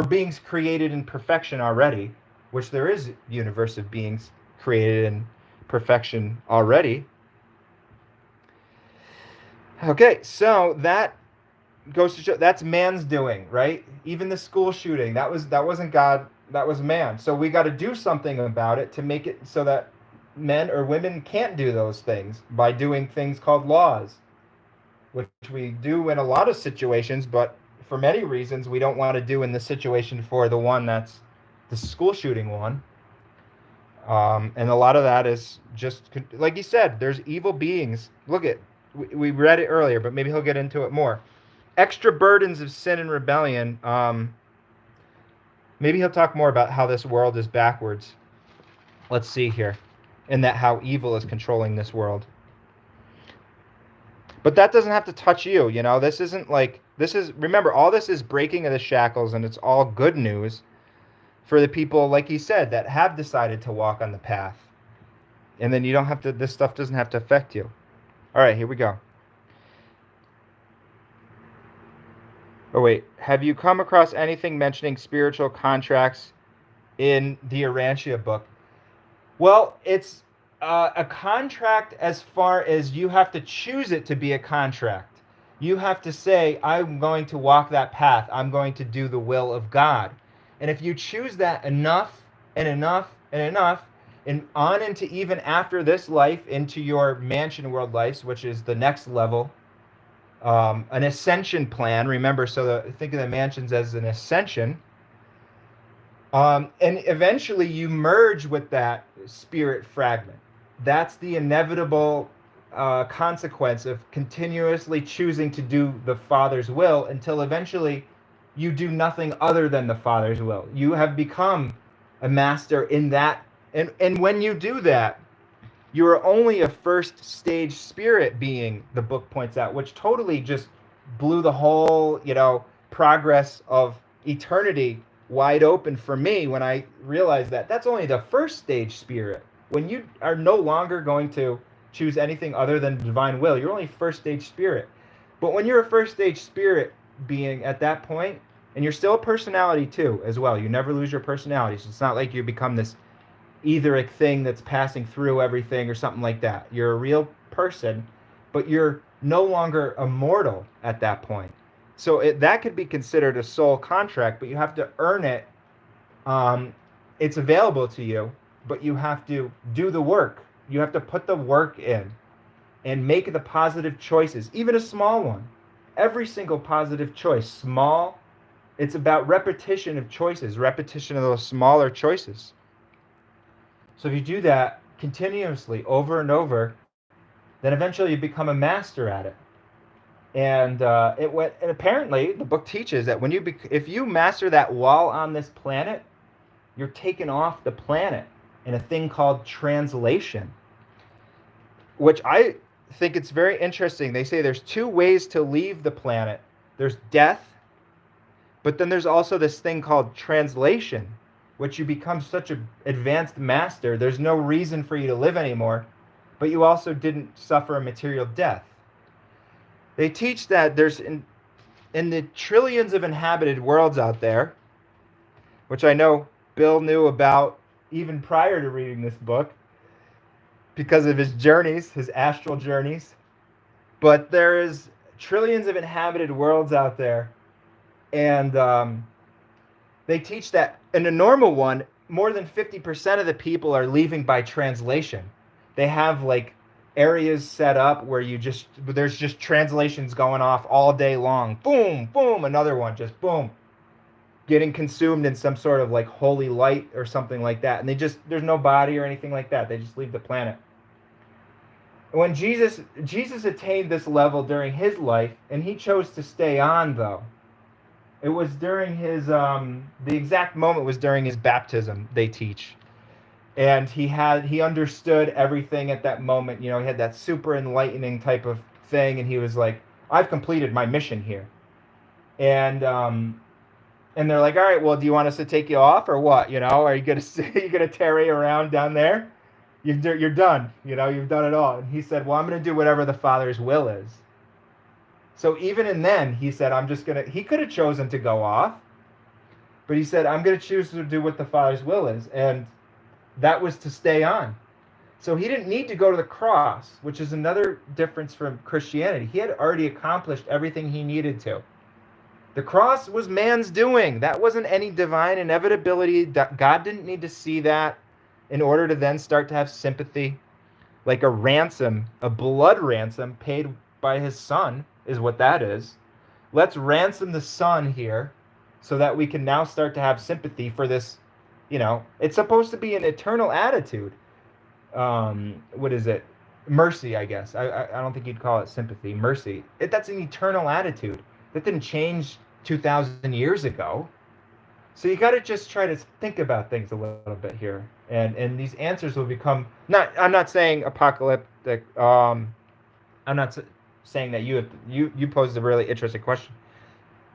beings created in perfection already, which there is a universe of beings created in perfection already. Okay, so that goes to show that's man's doing, right? Even the school shooting, that wasn't God, that was man. So we got to do something about it to make it so that men or women can't do those things by doing things called laws, which we do in a lot of situations, but for many reasons we don't want to do in the situation for the one that's the school shooting one. And a lot of that is just like you said, there's evil beings. Look at, we read it earlier, but maybe he'll get into it more. Extra burdens of sin and rebellion. Maybe he'll talk more about how this world is backwards. Let's see here. And that how evil is controlling this world. But that doesn't have to touch you, you know. This isn't like, this is, remember, all this is breaking of the shackles, and it's all good news for the people, like he said, that have decided to walk on the path. And then you don't have to, this stuff doesn't have to affect you. All right, here we go. Oh, wait. Have you come across anything mentioning spiritual contracts in the Urantia book? Well, it's a contract as far as you have to choose it to be a contract. You have to say, I'm going to walk that path. I'm going to do the will of God. And if you choose that enough and enough and enough, and on into even after this life, into your mansion world lives, which is the next level, an ascension plan. Remember, think of the mansions as an ascension. And eventually you merge with that spirit fragment. That's the inevitable consequence of continuously choosing to do the Father's will until eventually you do nothing other than the Father's will. You have become a master in that. And when you do that, you are only a first stage spirit being, the book points out, which totally just blew the whole, progress of eternity wide open for me when I realized that that's only the first stage spirit. When you are no longer going to choose anything other than divine will, you're only first stage spirit. But when you're a first stage spirit being at that point, and you're still a personality too, as well, you never lose your personality. So it's not like you become this etheric thing that's passing through everything or something like that. You're a real person, but you're no longer immortal at that point. So that could be considered a soul contract, but you have to earn it. It's available to you, but you have to do the work. You have to put the work in and make the positive choices, even a small one. Every single positive choice, small, it's about repetition of choices, repetition of those smaller choices. So if you do that continuously over and over, then eventually you become a master at it. And and apparently the book teaches that if you master that while on this planet, you're taken off the planet in a thing called translation, which I think it's very interesting. They say there's two ways to leave the planet. There's death, but then there's also this thing called translation, which you become such an advanced master, there's no reason for you to live anymore, but you also didn't suffer a material death. They teach that there's in the trillions of inhabited worlds out there, which I know Bill knew about even prior to reading this book because of his journeys, his astral journeys. But there is trillions of inhabited worlds out there, and they teach that in a normal one, more than 50% of the people are leaving by translation. They have like areas set up where there's just translations going off all day long. Boom, boom, another one, just boom. getting consumed in some sort of like holy light or something like that. And there's no body or anything like that. They just leave the planet. When Jesus attained this level during his life, and he chose to stay on though. It was during his the exact moment was during his baptism, they teach. And he understood everything at that moment. He had that super enlightening type of thing, and he was like, I've completed my mission here. And they're like, all right, well, do you want us to take you off or what? Are you gonna tarry around down there? You're done. You've done it all. And he said, well, I'm gonna do whatever the Father's will is. So even in then, he said, he could have chosen to go off, but he said, I'm gonna choose to do what the Father's will is, and that was to stay on. So he didn't need to go to the cross, which is another difference from Christianity. He had already accomplished everything he needed to. The cross was man's doing. That wasn't any divine inevitability. God didn't need to see that in order to then start to have sympathy. Like a ransom, a blood ransom paid by his son is what that is. Let's ransom the son here so that we can now start to have sympathy for this. It's supposed to be an eternal attitude. What is it? Mercy, I guess. I don't think you'd call it sympathy. Mercy. That's an eternal attitude. That didn't change 2,000 years ago. So you got to just try to think about things a little bit here, and these answers will become I'm not saying apocalyptic. I'm not saying that you posed a really interesting question.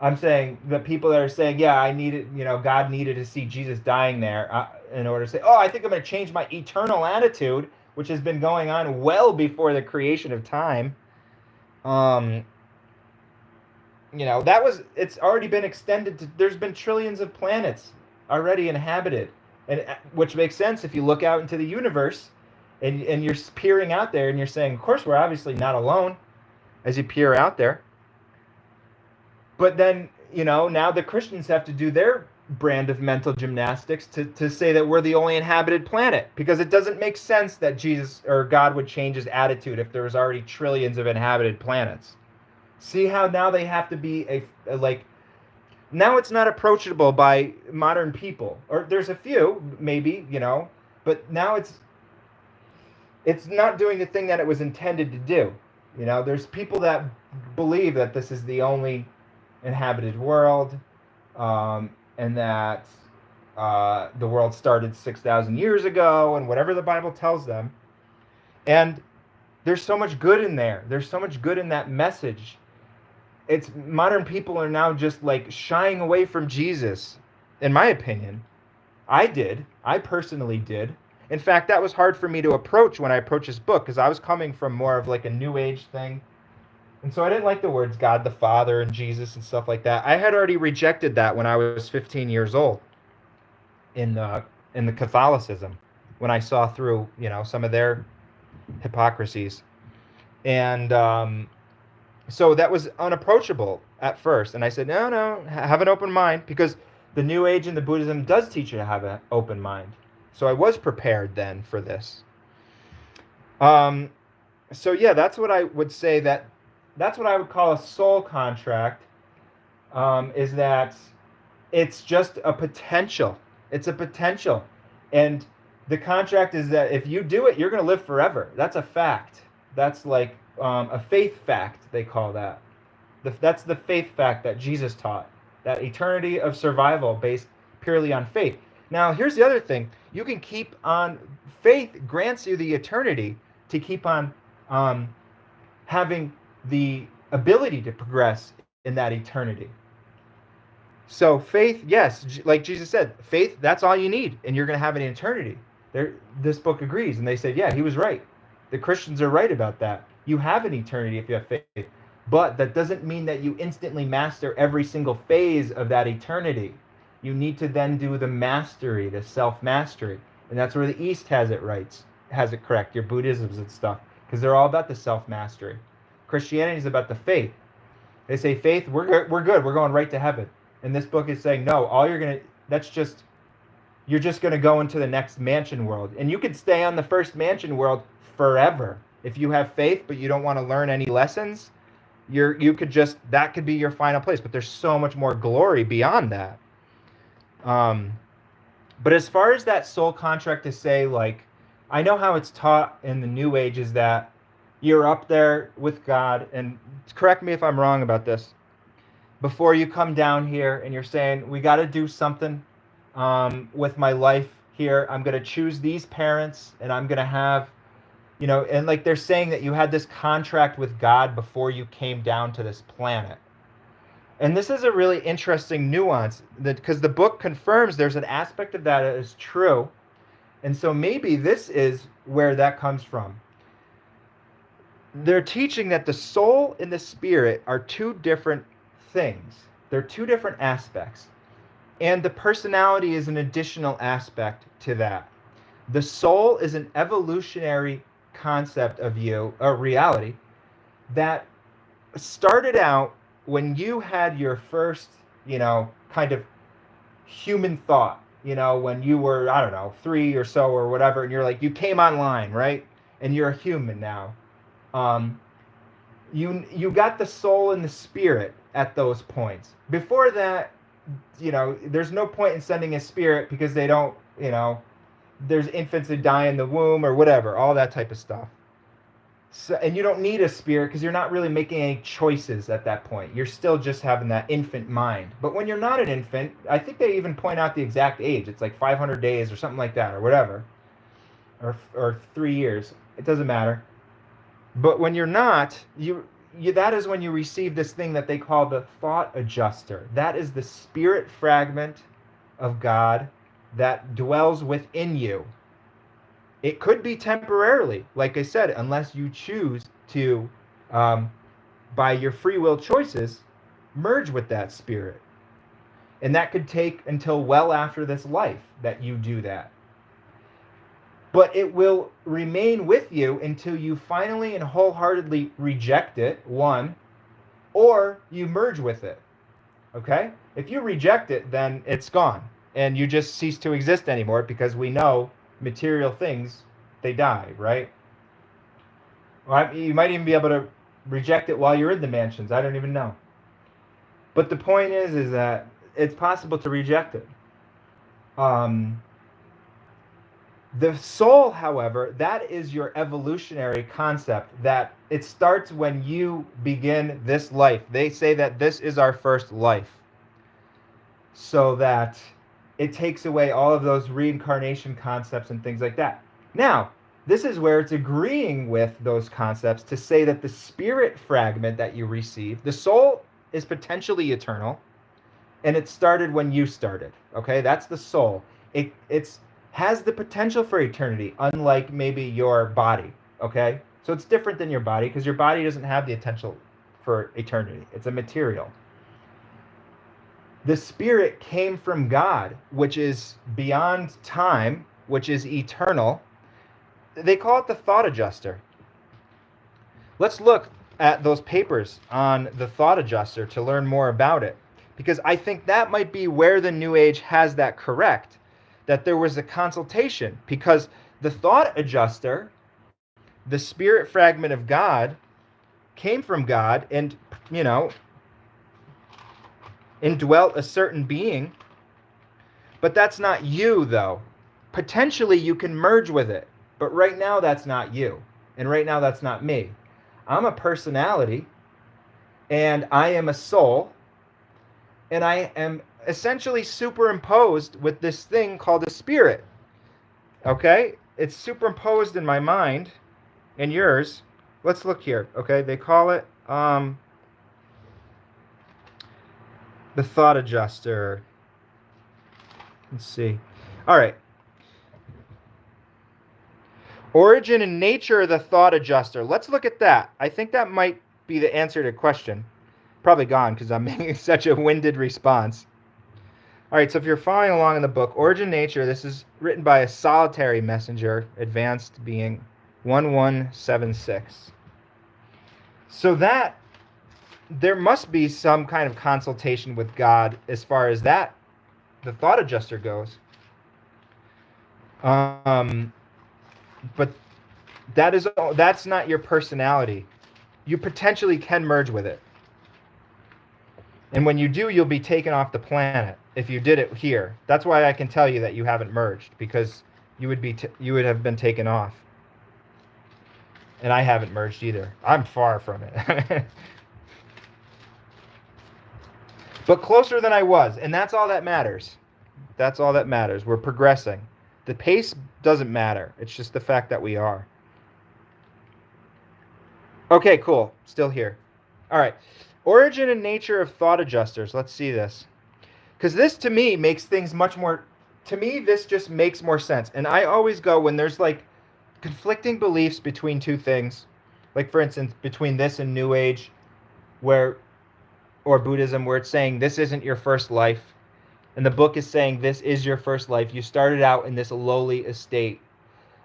I'm saying the people that are saying, yeah, I needed, God needed to see Jesus dying there in order to say, oh, I think I'm going to change my eternal attitude, which has been going on well before the creation of time. It's already been extended to, there's been trillions of planets already inhabited, and which makes sense if you look out into the universe and you're peering out there and you're saying, of course, we're obviously not alone as you peer out there. But then, now the Christians have to do their brand of mental gymnastics to say that we're the only inhabited planet, because it doesn't make sense that Jesus or God would change his attitude if there was already trillions of inhabited planets. See how now they have to be now it's not approachable by modern people, or there's a few maybe, but now it's not doing the thing that it was intended to do. There's people that believe that this is the only inhabited world, and that the world started 6,000 years ago, and whatever the Bible tells them. And there's so much good in there. There's so much good in that message. It's modern people are now just like shying away from Jesus, in my opinion. I personally did. In fact, that was hard for me to approach when I approached this book, because I was coming from more of like a New Age thing. And so I didn't like the words God the Father and Jesus and stuff like that. I had already rejected that when I was 15 years old in the Catholicism, when I saw through, some of their hypocrisies. And so that was unapproachable at first. And I said, no, have an open mind, because the New Age and the Buddhism does teach you to have an open mind. So I was prepared then for this. So yeah, that's what I would say that's what I would call a soul contract, is that it's just a potential. It's a potential. And the contract is that if you do it, you're going to live forever. That's a fact. That's like a faith fact, they call that. That's the faith fact that Jesus taught, that eternity of survival based purely on faith. Now, here's the other thing. You can keep on, faith grants you the eternity to keep on having the ability to progress in that eternity. So faith, yes, like Jesus said, faith, that's all you need, and you're going to have an eternity. This book agrees, and they said, yeah, he was right. The Christians are right about that. You have an eternity if you have faith, but that doesn't mean that you instantly master every single phase of that eternity. You need to then do the mastery, the self-mastery, and that's where the East has it correct, your Buddhisms and stuff, because they're all about the self-mastery. Christianity is about the faith. They say faith, we're good, we're going right to heaven. And this book is saying, no, you're just going to go into the next mansion world. And you could stay on the first mansion world forever. If you have faith, but you don't want to learn any lessons, that could be your final place. But there's so much more glory beyond that. But as far as that soul contract to say, like, I know how it's taught in the New Age is that you're up there with God, and correct me if I'm wrong about this, before you come down here and you're saying, we got to do something with my life here. I'm going to choose these parents and I'm going to have, and like they're saying that you had this contract with God before you came down to this planet. And this is a really interesting nuance because the book confirms there's an aspect of that is true. And so maybe this is where that comes from. They're teaching that the soul and the spirit are two different things. They're two different aspects. And the personality is an additional aspect to that. The soul is an evolutionary concept of you, a reality, that started out when you had your first, kind of human thought, when you were, I don't know, 3 or so or whatever, and you're like, you came online, right? And you're a human now. You got the soul and the spirit at those points. Before that, there's no point in sending a spirit because they don't, there's infants that die in the womb or whatever, all that type of stuff. So, and you don't need a spirit because you're not really making any choices at that point. You're still just having that infant mind. But when you're not an infant, I think they even point out the exact age. It's like 500 days or something like that or whatever. Or 3 years. It doesn't matter. But when you're not, that is when you receive this thing that they call the thought adjuster. That is the spirit fragment of God that dwells within you. It could be temporarily, like I said, unless you choose to, by your free will choices, merge with that spirit. And that could take until well after this life that you do that. But it will remain with you until you finally and wholeheartedly reject it, one, or you merge with it. Okay? If you reject it, then it's gone. And you just cease to exist anymore because we know material things, they die, right? Well, you might even be able to reject it while you're in the mansions. I don't even know. But the point is that it's possible to reject it. The soul, however, that is your evolutionary concept, that it starts when you begin this life. They say that this is our first life. So that it takes away all of those reincarnation concepts and things like that. Now, this is where it's agreeing with those concepts to say that the spirit fragment that you receive, the soul is potentially eternal, and it started when you started. Okay, that's the soul. It's has the potential for eternity, unlike maybe your body. Okay, so it's different than your body because your body doesn't have the potential for eternity. It's a material. The spirit came from God, which is beyond time, which is eternal. They call it the thought adjuster. Let's look at those papers on the thought adjuster to learn more about it, because I think that might be where the New Age has that correct, that there was a consultation, because the thought adjuster, the spirit fragment of God, came from God and, indwelt a certain being, but that's not you, though. Potentially you can merge with it, but right now that's not you, and right now that's not me. I'm a personality, and I am a soul, and I am essentially superimposed with this thing called a spirit. Okay? It's superimposed in my mind and yours. Let's look here. Okay? They call it the thought adjuster. Let's see. All right. Origin and nature of the thought adjuster. Let's look at that. I think that might be the answer to the question. Probably gone because I'm making such a winded response. All right, so if you're following along in the book, Origin Nature, this is written by a solitary messenger, advanced being 1176. So that, there must be some kind of consultation with God as far as that, the thought adjuster goes. But that's not your personality. You potentially can merge with it. And when you do, you'll be taken off the planet if you did it here. That's why I can tell you that you haven't merged, because you would have been taken off. And I haven't merged either. I'm far from it. But closer than I was, and that's all that matters. That's all that matters. We're progressing. The pace doesn't matter. It's just the fact that we are. Okay, cool. Still here. All right. Origin and nature of thought adjusters. Let's see this. Because this, to me, makes things much more... To me, this just makes more sense. And I always go when there's, like, conflicting beliefs between two things. Like, for instance, between this and New Age, or Buddhism, where it's saying this isn't your first life. And the book is saying this is your first life. You started out in this lowly estate.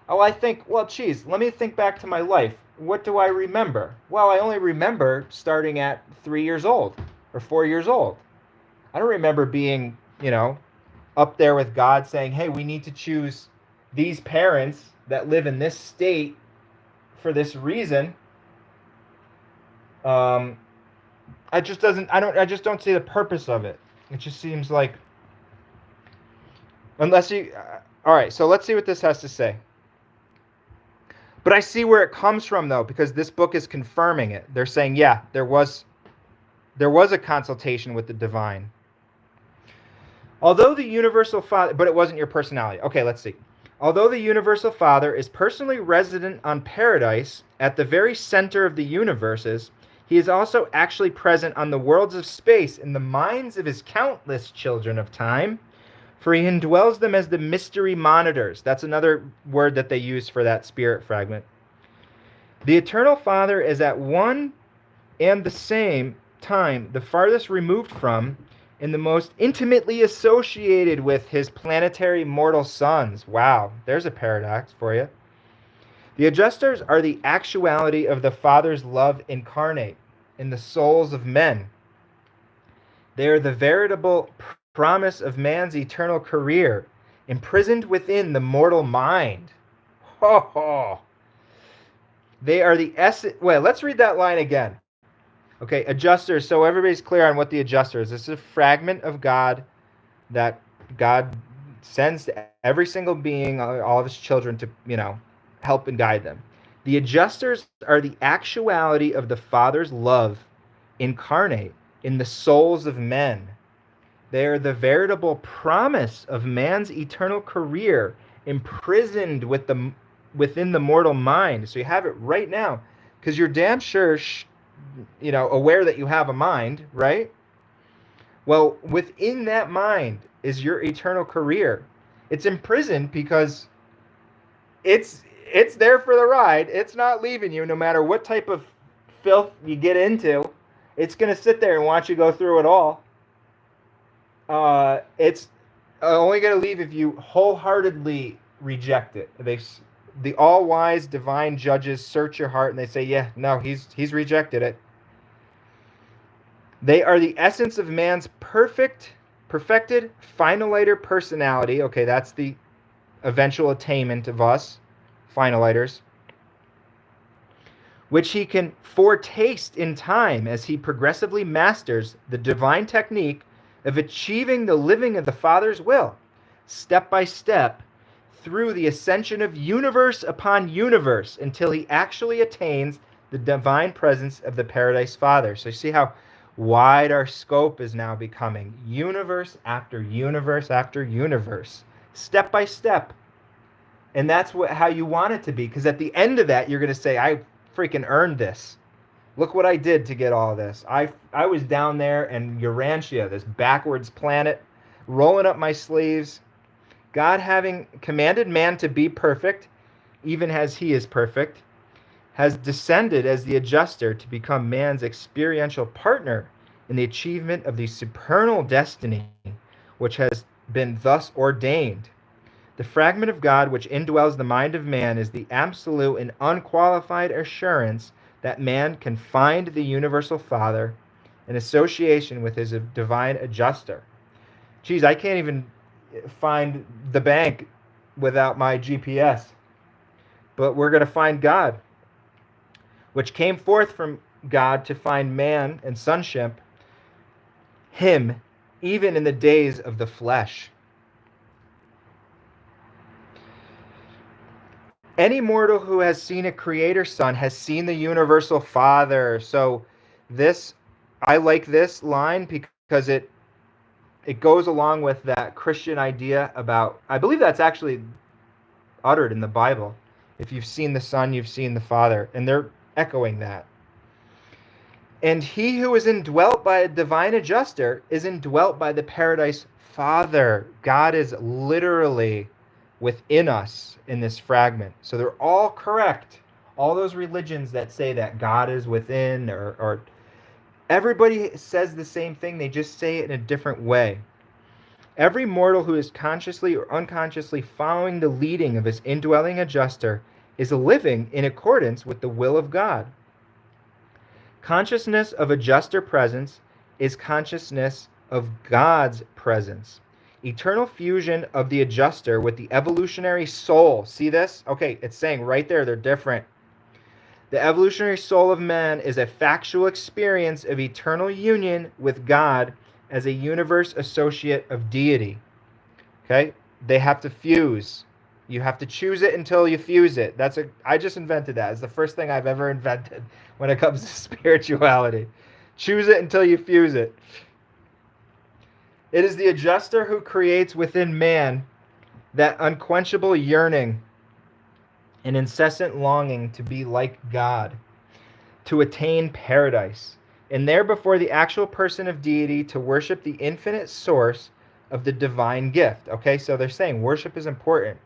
Oh, I think, well, geez, let me think back to my life. What do I remember? Well, I only remember starting at 3 years old or 4 years old. I don't remember being, up there with God saying, hey, we need to choose these parents that live in this state for this reason. I just don't see the purpose of it. It just seems like, unless you, all right, so let's see what this has to say. But I see where it comes from, though, because this book is confirming it. They're saying, yeah, there was a consultation with the divine. Although the universal Father, but it wasn't your personality. Okay, let's see. Although the universal Father is personally resident on paradise, at the very center of the universes, he is also actually present on the worlds of space in the minds of his countless children of time, for he indwells them as the mystery monitors. That's another word that they use for that spirit fragment. The eternal Father is at one and the same time the farthest removed from and the most intimately associated with his planetary mortal sons. Wow, there's a paradox for you. The adjusters are the actuality of the Father's love incarnate in the souls of men. They are the veritable promise of man's eternal career, imprisoned within the mortal mind. Ho ho! They are the essence. Well, let's read that line again. Okay, adjusters. So everybody's clear on what the adjuster is. This is a fragment of God that God sends to every single being, all of his children, to, help and guide them. The adjusters are the actuality of the Father's love incarnate in the souls of men. They are the veritable promise of man's eternal career, imprisoned within the mortal mind. So you have it right now, because you're damn sure, aware that you have a mind, right? Well, within that mind is your eternal career. It's imprisoned because it's there for the ride. It's not leaving you, no matter what type of filth you get into. It's going to sit there and watch you go through it all. It's only going to leave if you wholeheartedly reject it. The all-wise divine judges search your heart and they say, yeah, no, he's rejected it. They are the essence of man's perfected, finaliter personality. Okay, that's the eventual attainment of us, finaliters, which he can foretaste in time as he progressively masters the divine technique of achieving the living of the Father's will, step by step, through the ascension of universe upon universe, until he actually attains the divine presence of the Paradise Father. So you see how wide our scope is now becoming. Universe after universe after universe, step by step. And that's how you want it to be, because at the end of that, you're going to say, I freaking earned this. Look what I did to get all this. I was down there in Urantia, this backwards planet, rolling up my sleeves. God, having commanded man to be perfect, even as he is perfect, has descended as the adjuster to become man's experiential partner in the achievement of the supernal destiny which has been thus ordained. The fragment of God which indwells the mind of man is the absolute and unqualified assurance that man can find the universal Father in association with his divine adjuster. Geez, I can't even find the bank without my GPS. But we're going to find God, which came forth from God to find man and sonship, him even in the days of the flesh. Any mortal who has seen a creator son has seen the universal father. So this, I like this line because it goes along with that Christian idea about, I believe that's actually uttered in the Bible. If you've seen the Son, you've seen the Father. And they're echoing that. And he who is indwelt by a divine adjuster is indwelt by the paradise Father. God is literally within us in this fragment. So they're all correct. All those religions that say that God is within, or everybody says the same thing, they just say it in a different way. Every mortal who is consciously or unconsciously following the leading of his indwelling adjuster is living in accordance with the will of God. Consciousness of adjuster presence is consciousness of God's presence. Eternal fusion of the adjuster with the evolutionary soul. See this? Okay, it's saying right there they're different. The evolutionary soul of man is a factual experience of eternal union with God as a universe associate of deity. Okay? They have to fuse. You have to choose it until you fuse it. I just invented that. It's the first thing I've ever invented when it comes to spirituality. Choose it until you fuse it. It is the adjuster who creates within man that unquenchable yearning, an incessant longing to be like God, to attain paradise, and there before the actual person of deity to worship the infinite source of the divine gift. Okay, so they're saying worship is important.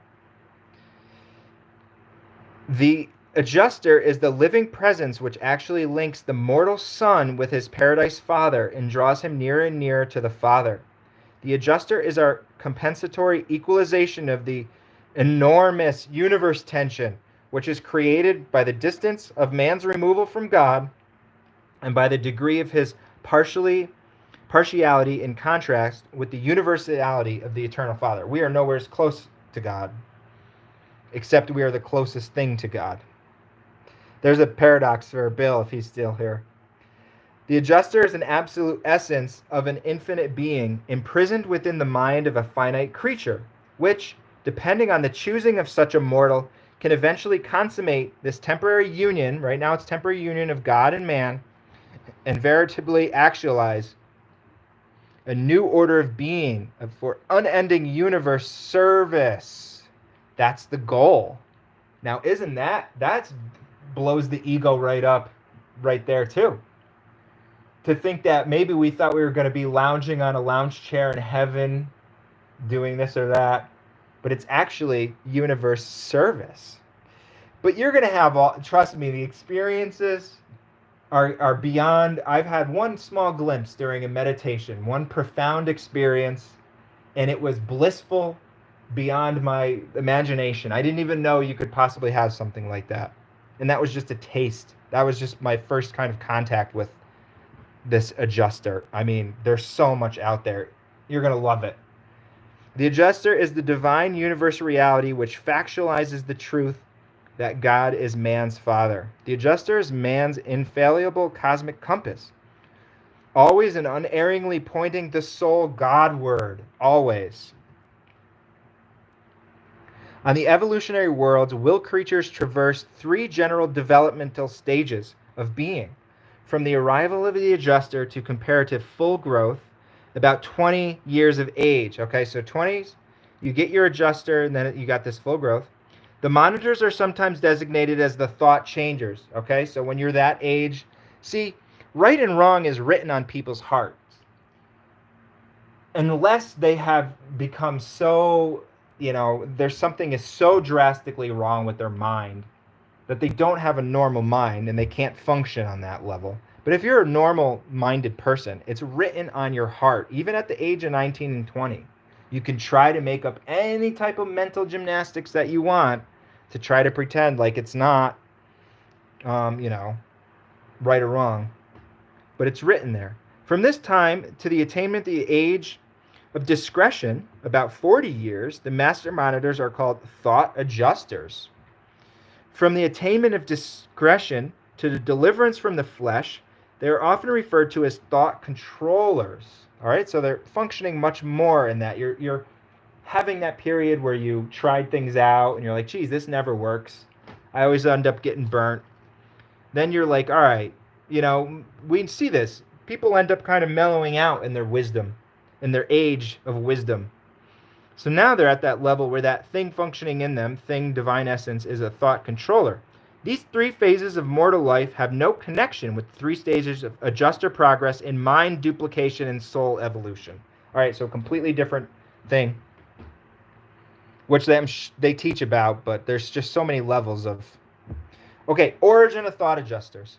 The adjuster is the living presence which actually links the mortal son with his paradise father and draws him nearer and nearer to the Father. The adjuster is our compensatory equalization of the enormous universe tension, which is created by the distance of man's removal from God and by the degree of his partiality in contrast with the universality of the eternal Father. We are nowhere as close to God, except we are the closest thing to God. There's a paradox for Bill if he's still here. The adjuster is an absolute essence of an infinite being imprisoned within the mind of a finite creature, which, depending on the choosing of such a mortal, can eventually consummate this temporary union, right now it's temporary union of God and man, and veritably actualize a new order of being for unending universe service. That's the goal. Now, isn't that blows the ego right up right there too? To think that maybe we thought we were going to be lounging on a lounge chair in heaven doing this or that, but it's actually universe service. But you're going to have trust me, the experiences are beyond. I've had one small glimpse during a meditation, one profound experience, and it was blissful beyond my imagination. I didn't even know you could possibly have something like that. And that was just a taste. That was just my first kind of contact with this adjuster. I mean, there's so much out there. You're going to love it. The adjuster is the divine universal reality which factualizes the truth that God is man's father. The adjuster is man's infallible cosmic compass, always and unerringly pointing the soul Godward, always. On the evolutionary worlds, will creatures traverse three general developmental stages of being, from the arrival of the adjuster to comparative full growth, about 20 years of age. Okay, so 20s, you get your adjuster, and then you got this full growth. The monitors are sometimes designated as the thought changers. Okay, so when you're that age, see, right and wrong is written on people's hearts. Unless they have become so, there's something is so drastically wrong with their mind that they don't have a normal mind and they can't function on that level. But if you're a normal-minded person, it's written on your heart, even at the age of 19 and 20. You can try to make up any type of mental gymnastics that you want to try to pretend like it's not, right or wrong. But it's written there. From this time to the attainment of the age of discretion, about 40 years, the master monitors are called thought adjusters. From the attainment of discretion to the deliverance from the flesh, they are often referred to as thought controllers. All right, so they're functioning much more in that you're having that period where you tried things out and you're like, geez, this never works. I always end up getting burnt. Then you're like, all right, we see this. People end up kind of mellowing out in their wisdom, in their age of wisdom. So now they're at that level where that thing functioning in them, thing, divine essence, is a thought controller. These three phases of mortal life have no connection with the three stages of adjuster progress in mind duplication and soul evolution. All right, so completely different thing, which they teach about, but there's just so many levels of. Okay, origin of thought adjusters.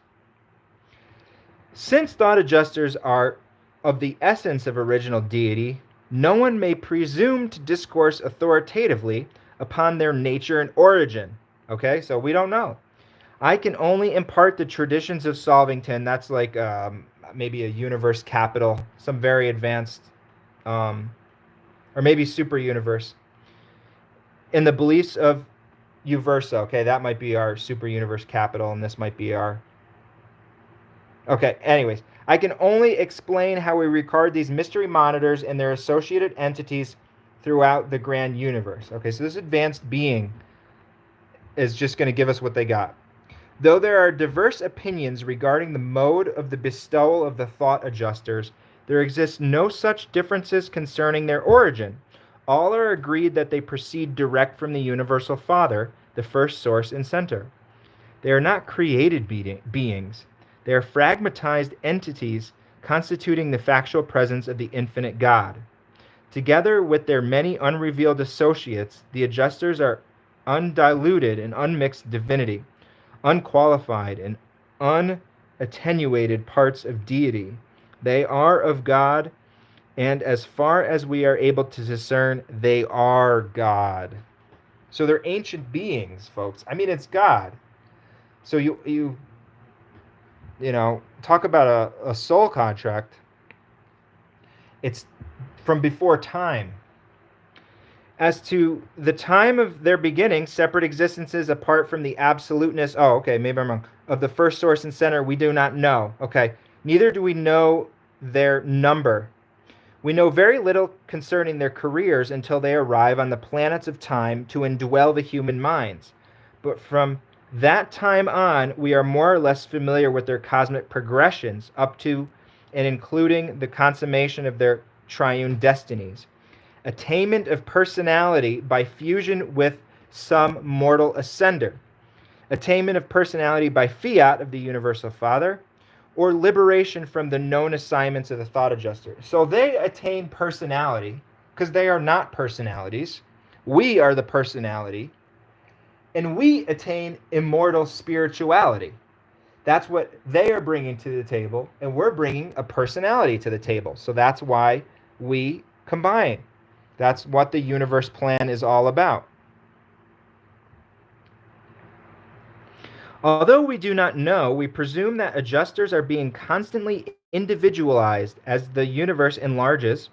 Since thought adjusters are of the essence of original deity, no one may presume to discourse authoritatively upon their nature and origin. Okay, so we don't know. I can only impart the traditions of Solvington. That's like maybe a universe capital, some very advanced, or maybe super universe. In the beliefs of Uversa. Okay, that might be our super universe capital, and this might be our. Okay, anyways, I can only explain how we regard these mystery monitors and their associated entities throughout the grand universe. Okay, so this advanced being is just going to give us what they got. Though there are diverse opinions regarding the mode of the bestowal of the thought adjusters, there exists no such differences concerning their origin. All are agreed that they proceed direct from the Universal Father, the first source and center. They are not created beings. They are fragmentized entities constituting the factual presence of the infinite God. Together with their many unrevealed associates, the adjusters are undiluted and unmixed divinity, unqualified and unattenuated parts of deity. They are of God, and as far as we are able to discern, they are God. So they're ancient beings, folks. I mean, it's God. So you talk about a soul contract. It's from before time. As to the time of their beginning, separate existences apart from the absoluteness, oh, okay, maybe I'm wrong, of the first source and center, we do not know. Okay, neither do we know their number. We know very little concerning their careers until they arrive on the planets of time to indwell the human minds. But from that time on, we are more or less familiar with their cosmic progressions up to and including the consummation of their triune destinies. Attainment of personality by fusion with some mortal ascender. Attainment of personality by fiat of the Universal Father, or liberation from the known assignments of the thought adjuster. So they attain personality because they are not personalities. We are the personality. And we attain immortal spirituality. That's what they are bringing to the table, and we're bringing a personality to the table. So that's why we combine. That's what the universe plan is all about. Although we do not know, we presume that adjusters are being constantly individualized as the universe enlarges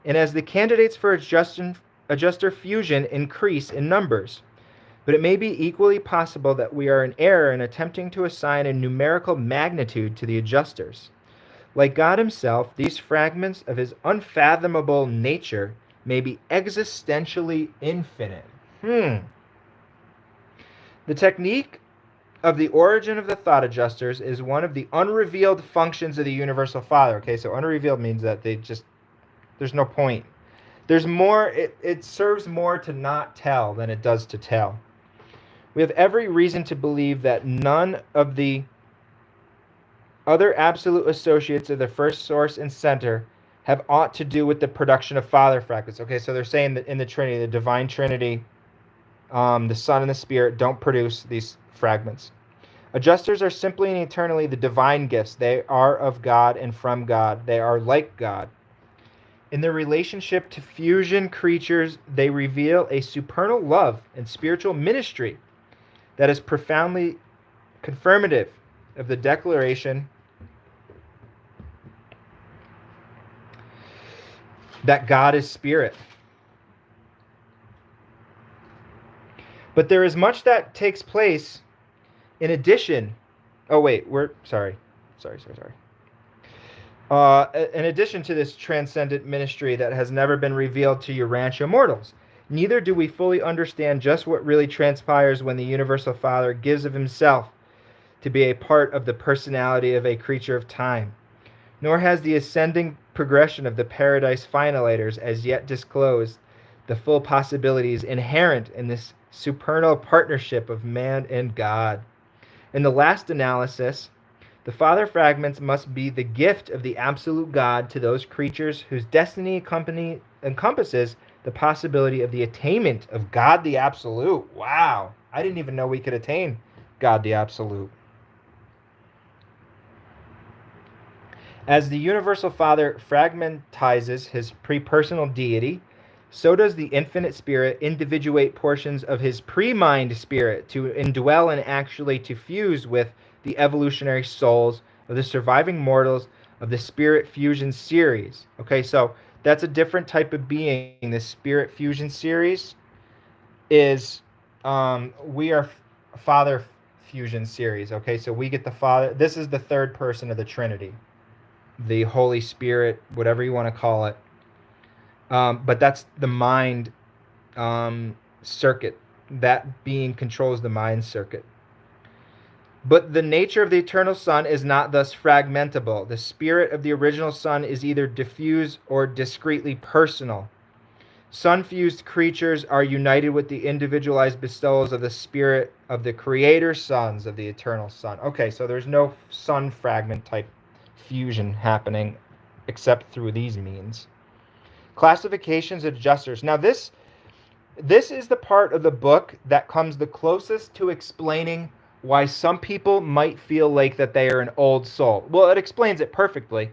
and as the candidates for adjuster fusion increase in numbers. But it may be equally possible that we are in error in attempting to assign a numerical magnitude to the adjusters. Like God himself, these fragments of his unfathomable nature may be existentially infinite. The technique of the origin of the thought adjusters is one of the unrevealed functions of the Universal Father. Okay, so unrevealed means that there's no point. There's more, it serves more to not tell than it does to tell. We have every reason to believe that none of the other absolute associates of the first source and center have aught to do with the production of Father fragments. Okay, so they're saying that in the Trinity, the Divine Trinity, the Son and the Spirit don't produce these fragments. Adjusters are simply and eternally the divine gifts. They are of God and from God. They are like God. In their relationship to fusion creatures, they reveal a supernal love and spiritual ministry that is profoundly confirmative of the declaration that God is spirit. But there is much that takes place in addition. Oh, wait, sorry. In addition to this transcendent ministry that has never been revealed to Urantia mortals, neither do we fully understand just what really transpires when the Universal Father gives of himself to be a part of the personality of a creature of time. Nor has the ascending progression of the paradise finalators as yet disclosed the full possibilities inherent in this supernal partnership of man and God. In the last analysis, the Father fragments must be the gift of the absolute God to those creatures whose destiny encompasses the possibility of the attainment of God the Absolute. Wow, I didn't even know we could attain God the Absolute. As the Universal Father fragmentizes his pre-personal deity, so does the Infinite Spirit individuate portions of his pre-mind spirit to indwell and actually to fuse with the evolutionary souls of the surviving mortals of the Spirit Fusion series. Okay, so that's a different type of being. The Spirit Fusion series is we are Father Fusion series. Okay, so we get the Father. This is the third person of the Trinity, the Holy Spirit, whatever you want to call it. But that's the mind circuit. That being controls the mind circuit. But the nature of the eternal Son is not thus fragmentable. The spirit of the original Son is either diffuse or discretely personal. Sun-fused creatures are united with the individualized bestowals of the spirit of the creator sons of the eternal Son. Okay, so there's no sun fragment type fusion happening except through these means. Classifications and adjusters. Now this is the part of the book that comes the closest to explaining why some people might feel like that they are an old soul. Well, it explains it perfectly,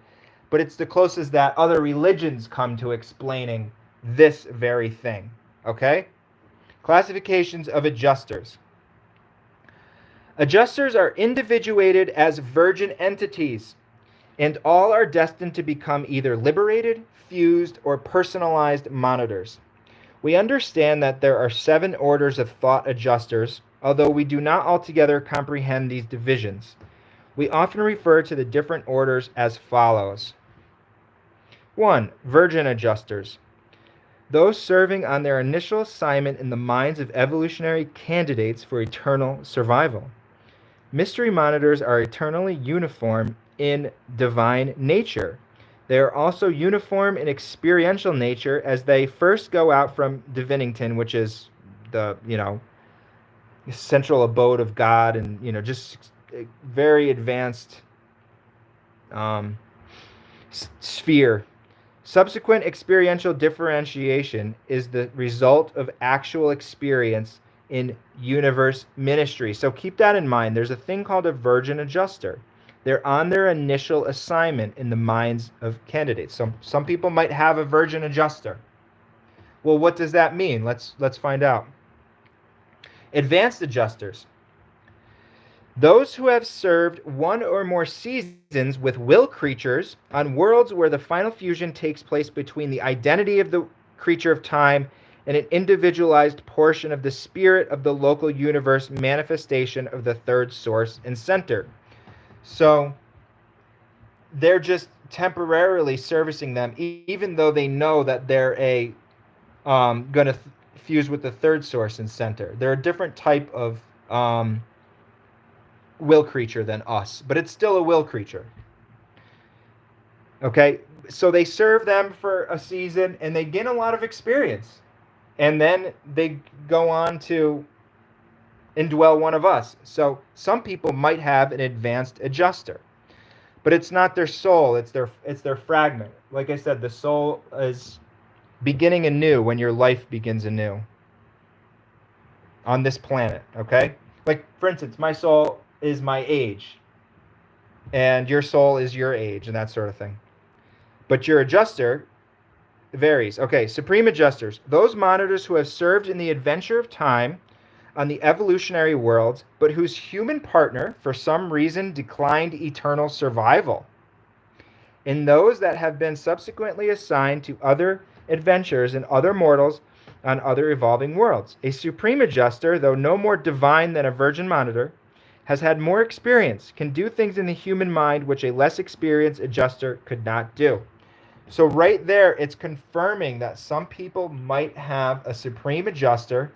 but it's the closest that other religions come to explaining this very thing. Okay? Classifications of adjusters. Adjusters are individuated as virgin entities, and all are destined to become either liberated, fused, or personalized monitors. We understand that there are 7 orders of thought adjusters, although we do not altogether comprehend these divisions. We often refer to the different orders as follows. 1. Virgin adjusters. Those serving on their initial assignment in the minds of evolutionary candidates for eternal survival. Mystery monitors are eternally uniform in divine nature. They are also uniform in experiential nature as they first go out from Divinington, which is the, central abode of God, and, just very advanced sphere. Subsequent experiential differentiation is the result of actual experience in universe ministry. So keep that in mind. There's a thing called a virgin adjuster. They're on their initial assignment in the minds of candidates. Some people might have a virgin adjuster. Well, what does that mean? Let's find out. Advanced adjusters. Those who have served one or more seasons with will creatures on worlds where the final fusion takes place between the identity of the creature of time and an individualized portion of the spirit of the local universe manifestation of the third source and center. So they're just temporarily servicing them, even though they know that they're going to fuse with the third source and center. They're a different type of will creature than us, but it's still a will creature. Okay, so they serve them for a season and they gain a lot of experience, and then they go on to indwell one of us. So some people might have an advanced adjuster, but it's not their soul, it's their fragment. Like I said, the soul is beginning anew when your life begins anew on this planet. Okay, like for instance, my soul is my age, and your soul is your age, and that sort of thing. But your adjuster varies. Okay, supreme adjusters. Those monitors who have served in the adventure of time on the evolutionary worlds, but whose human partner, for some reason, declined eternal survival. In those that have been subsequently assigned to other adventures and other mortals on other evolving worlds. A supreme adjuster, though no more divine than a virgin monitor, has had more experience, can do things in the human mind which a less experienced adjuster could not do. So right there, it's confirming that some people might have a supreme adjuster,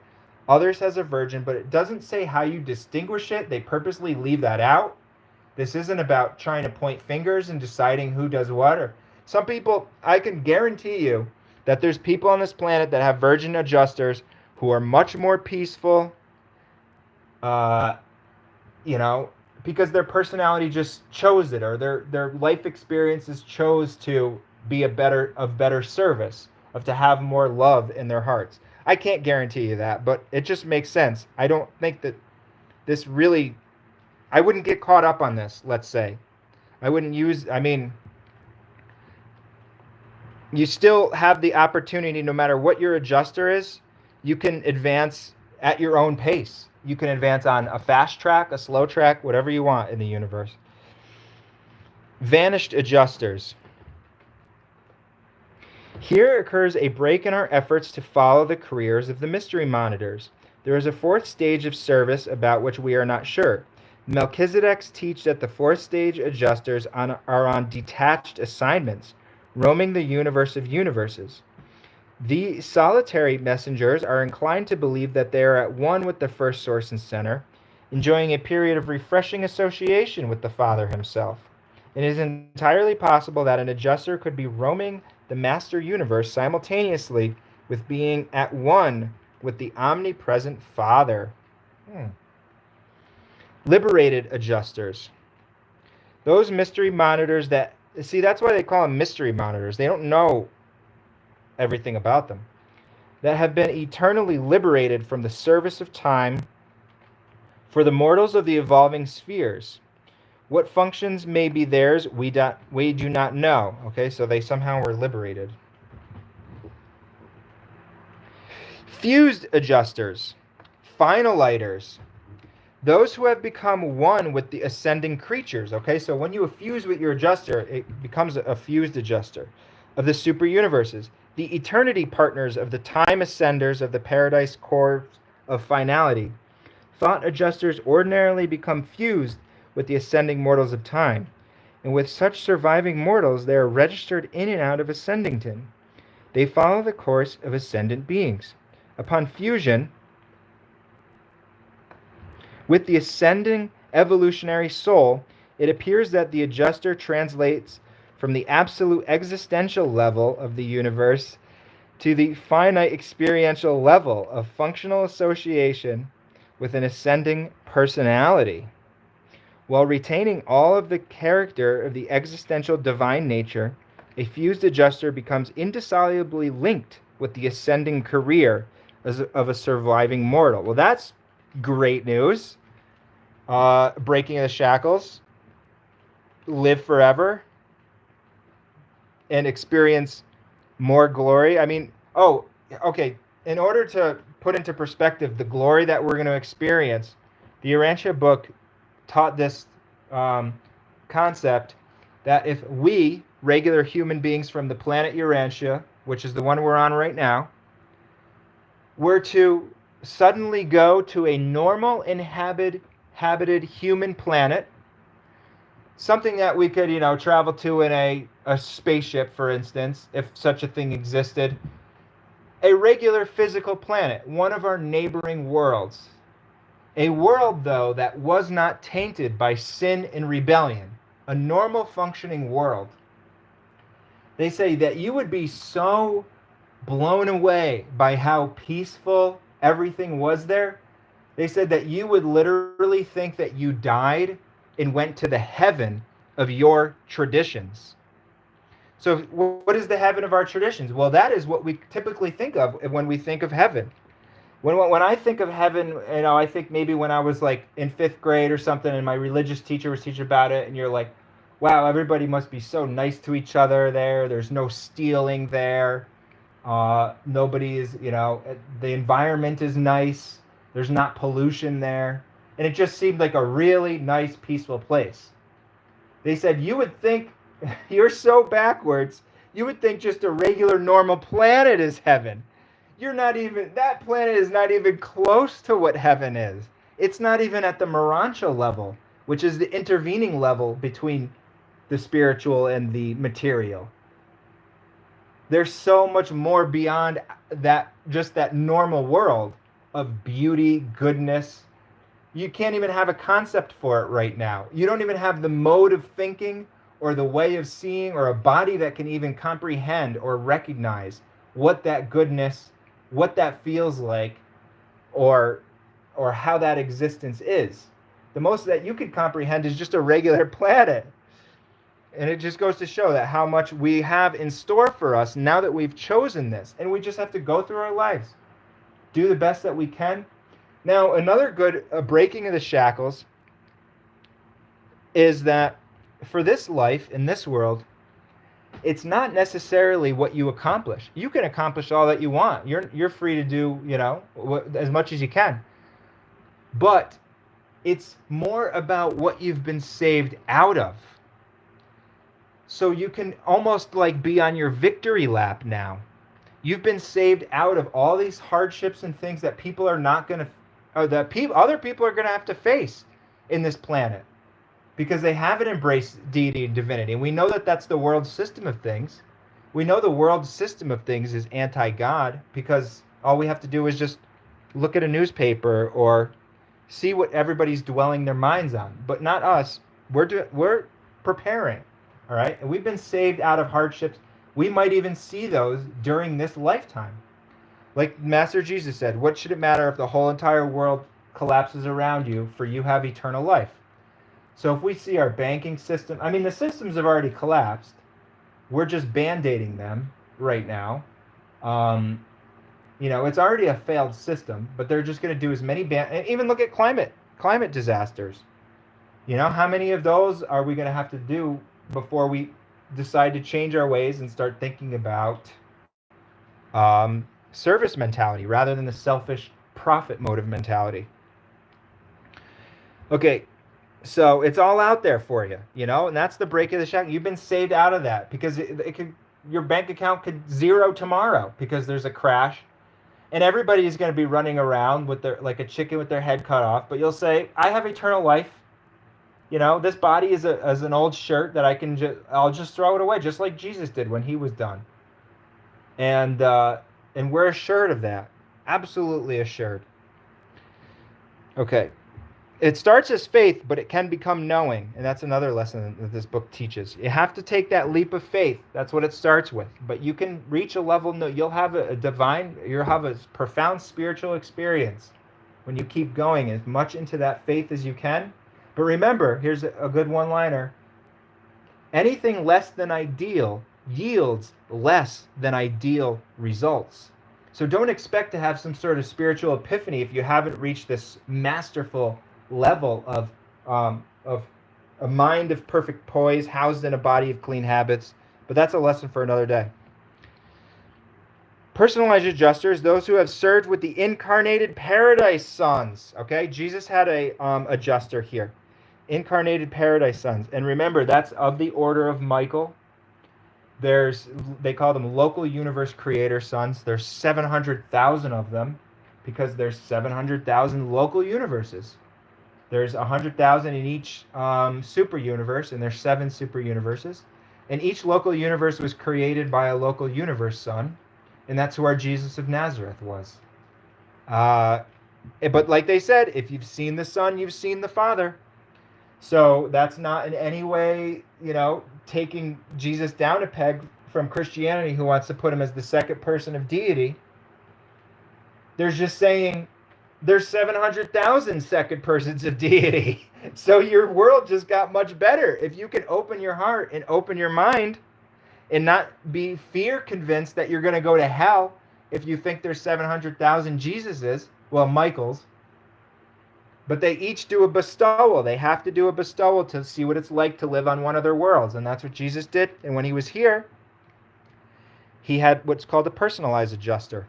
others has a virgin, but it doesn't say how you distinguish it. They purposely leave that out. This isn't about trying to point fingers and deciding who does what. Or some people, I can guarantee you that there's people on this planet that have virgin adjusters who are much more peaceful, uh, because their personality just chose it, or their life experiences chose to be of better service, of to have more love in their hearts. I can't guarantee you that, but it just makes sense. I don't think that this really, I wouldn't get caught up on this, let's say. You still have the opportunity, no matter what your adjuster is, you can advance at your own pace. You can advance on a fast track, a slow track, whatever you want in the universe. Vanished adjusters. Here occurs a break in our efforts to follow the careers of the mystery monitors. There is a fourth stage of service about which we are not sure. Melchizedek's teach that the fourth stage adjusters are on detached assignments, roaming the universe of universes. The solitary messengers are inclined to believe that they are at one with the first source and center, enjoying a period of refreshing association with the Father himself. It is entirely possible that an adjuster could be roaming the master universe simultaneously with being at one with the omnipresent Father. Liberated adjusters. Those mystery monitors that's why they call them mystery monitors. They don't know everything about them. That have been eternally liberated from the service of time for the mortals of the evolving spheres. What functions may be theirs, we do not know. Okay, so they somehow were liberated. Fused adjusters, finalizers, those who have become one with the ascending creatures. Okay, so when you fuse with your adjuster, it becomes a fused adjuster of the super universes, the eternity partners of the time ascenders of the paradise corps of finality. Thought adjusters ordinarily become fused with the ascending mortals of time, and with such surviving mortals they are registered in and out of Ascendington. They follow the course of ascendant beings. Upon fusion with the ascending evolutionary soul, it appears that the adjuster translates from the absolute existential level of the universe to the finite experiential level of functional association with an ascending personality. While retaining all of the character of the existential divine nature, a fused adjuster becomes indissolubly linked with the ascending career of a surviving mortal. Well, that's great news. Breaking the shackles, live forever, and experience more glory. Okay. In order to put into perspective the glory that we're going to experience, the Urantia book taught this concept that if we, regular human beings from the planet Urantia, which is the one we're on right now, were to suddenly go to a normal inhabited human planet, something that we could, travel to in a spaceship, for instance, if such a thing existed, a regular physical planet, one of our neighboring worlds. A world, though, that was not tainted by sin and rebellion. A normal functioning world. They say that you would be so blown away by how peaceful everything was there. They said that you would literally think that you died and went to the heaven of your traditions. So what is the heaven of our traditions? Well, that is what we typically think of when we think of heaven. When I think of heaven, I think maybe when I was like in 5th grade or something and my religious teacher was teaching about it, and you're like, wow, everybody must be so nice to each other there. There's no stealing there. Nobody is, the environment is nice. There's not pollution there. And it just seemed like a really nice, peaceful place. They said, you would think, you're so backwards, you would think just a regular, normal planet is heaven. That planet is not even close to what heaven is. It's not even at the Urantia level, which is the intervening level between the spiritual and the material. There's so much more beyond that, just that normal world of beauty, goodness. You can't even have a concept for it right now. You don't even have the mode of thinking or the way of seeing or a body that can even comprehend or recognize what that goodness, what that feels like, or how that existence is. The most that you could comprehend is just a regular planet. And it just goes to show that how much we have in store for us now that we've chosen this. And we just have to go through our lives, do the best that we can. Now, another good breaking of the shackles is that for this life, in this world, it's not necessarily what you accomplish. You can accomplish all that you want. You're free to do, as much as you can. But it's more about what you've been saved out of. So you can almost like be on your victory lap now. You've been saved out of all these hardships and things that people are not going to, or that other people are going to have to face in this planet, because they haven't embraced deity and divinity. And we know that that's the world system of things. We know the world system of things is anti-God, because all we have to do is just look at a newspaper or see what everybody's dwelling their minds on. But not us. We're preparing, all right? And we've been saved out of hardships. We might even see those during this lifetime. Like Master Jesus said, what should it matter if the whole entire world collapses around you, for you have eternal life? So if we see our banking system, I mean, the systems have already collapsed. We're just band-aiding them right now. It's already a failed system, but they're just going to do as many and even look at climate disasters. How many of those are we going to have to do before we decide to change our ways and start thinking about service mentality rather than the selfish profit motive mentality? Okay, so it's all out there for you, and that's the break of the shackle. You've been saved out of that, because your bank account could zero tomorrow because there's a crash, and everybody's going to be running around with like a chicken with their head cut off. But you'll say, I have eternal life. This body is an old shirt that I'll just throw it away, just like Jesus did when he was done. And we're assured of that, absolutely assured. Okay. It starts as faith, but it can become knowing. And that's another lesson that this book teaches. You have to take that leap of faith. That's what it starts with. But you can reach a level, you'll have you'll have a profound spiritual experience when you keep going as much into that faith as you can. But remember, here's a good one-liner. Anything less than ideal yields less than ideal results. So don't expect to have some sort of spiritual epiphany if you haven't reached this masterful level of a mind of perfect poise housed in a body of clean habits. But that's a lesson for another day. Personalized adjusters, those who have served with the incarnated paradise sons. Okay, Jesus had a adjuster here. Incarnated paradise sons. And remember, that's of the order of Michael. They call them local universe creator sons. There's 700,000 of them, because there's 700,000 local universes. There's 100,000 in each super universe, and there's 7 super universes. And each local universe was created by a local universe son, and that's who our Jesus of Nazareth was. But like they said, if you've seen the Son, you've seen the Father. So that's not in any way, taking Jesus down a peg from Christianity, who wants to put him as the second person of deity. They're just saying there's 700,000 second persons of deity. So your world just got much better. If you can open your heart and open your mind and not be fear convinced that you're going to go to hell if you think there's 700,000 Jesuses, well, Michaels. But they each do a bestowal. They have to do a bestowal to see what it's like to live on one of their worlds. And that's what Jesus did. And when he was here, he had what's called a personalized adjuster.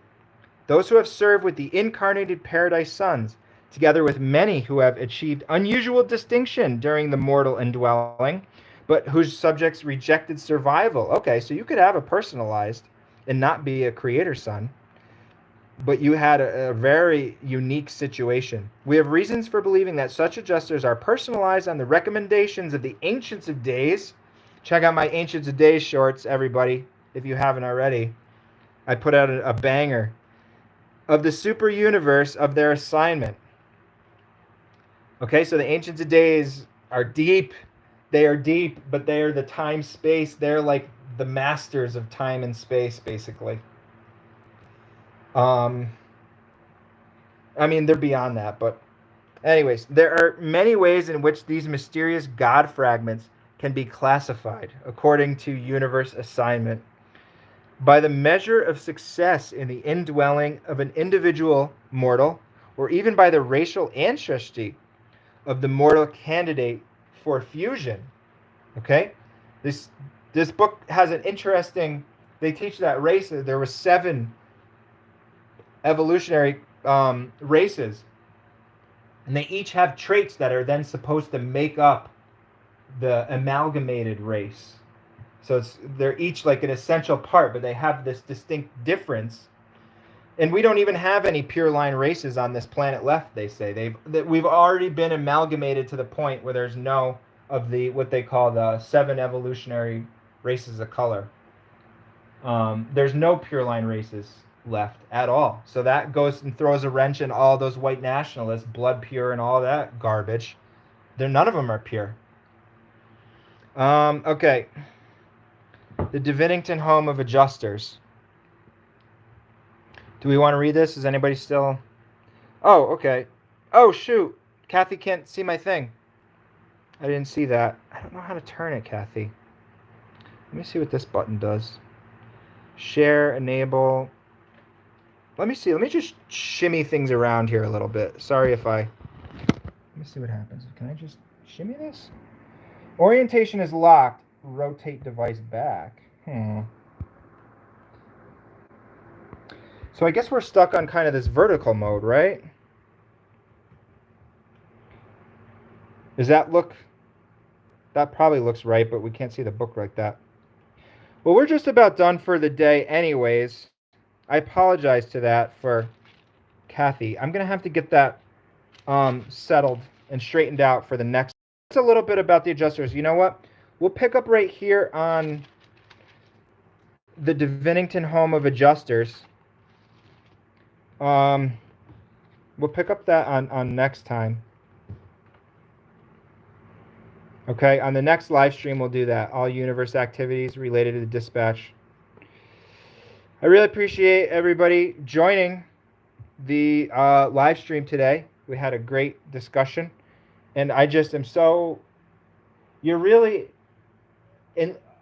Those who have served with the incarnated paradise sons, together with many who have achieved unusual distinction during the mortal indwelling, but whose subjects rejected survival. Okay, so you could have a personalized and not be a creator son. but you had a very unique situation. We have reasons for believing that such adjusters are personalized on the recommendations of the Ancients of Days. Check out my Ancients of Days shorts, everybody, if you haven't already. I put out a banger of the super universe of their assignment. Okay, so the Ancients of Days are deep. They are deep, but they are the time space. They're like the masters of time and space, basically. I mean, they're beyond that, but anyways, there are many ways in which these mysterious God fragments can be classified according to universe assignment. By the measure of success in the indwelling of an individual mortal, or even by the racial ancestry of the mortal candidate for fusion. Okay? This this book has an interesting, they teach that race, there were 7 evolutionary races, and they each have traits that are then supposed to make up the amalgamated race. So they're each like an essential part, but they have this distinct difference. And we don't even have any pure line races on this planet left. They say we've already been amalgamated to the point where there's no of the what they call the 7 evolutionary races of color. There's no pure line races left at all. So that goes and throws a wrench in all those white nationalists, blood pure and all that garbage. None of them are pure. Okay. The Divinington Home of Adjusters. Do we want to read this? Is anybody still? Oh, okay. Oh, shoot. Kathy can't see my thing. I didn't see that. I don't know how to turn it, Kathy. Let me see what this button does. Share, enable. Let me see. Let me just shimmy things around here a little bit. Sorry if I... Let me see what happens. Can I just shimmy this? Orientation is locked. Rotate device back. So I guess we're stuck on kind of this vertical mode, right? Does that look... That probably looks right, but we can't see the book like that. Well, we're just about done for the day anyways. I apologize to that for Kathy. I'm going to have to get that settled and straightened out for the next. That's a little bit about the adjusters. You know what? We'll pick up right here on the Divinington Home of Adjusters. We'll pick up that on next time. Okay, on the next live stream, we'll do that. All universe activities related to the dispatch. I really appreciate everybody joining the live stream today. We had a great discussion. And I just am so... You're really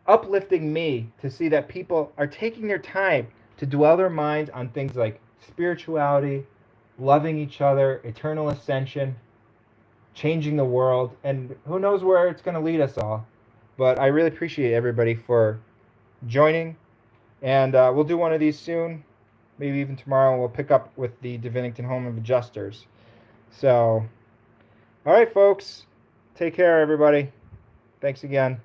uplifting me to see that people are taking their time to dwell their minds on things like spirituality, loving each other, eternal ascension, changing the world, and who knows where it's going to lead us all. But I really appreciate everybody for joining, and we'll do one of these soon, maybe even tomorrow, and we'll pick up with the Divinington Home of Adjusters. So, all right, folks, take care, everybody. Thanks again.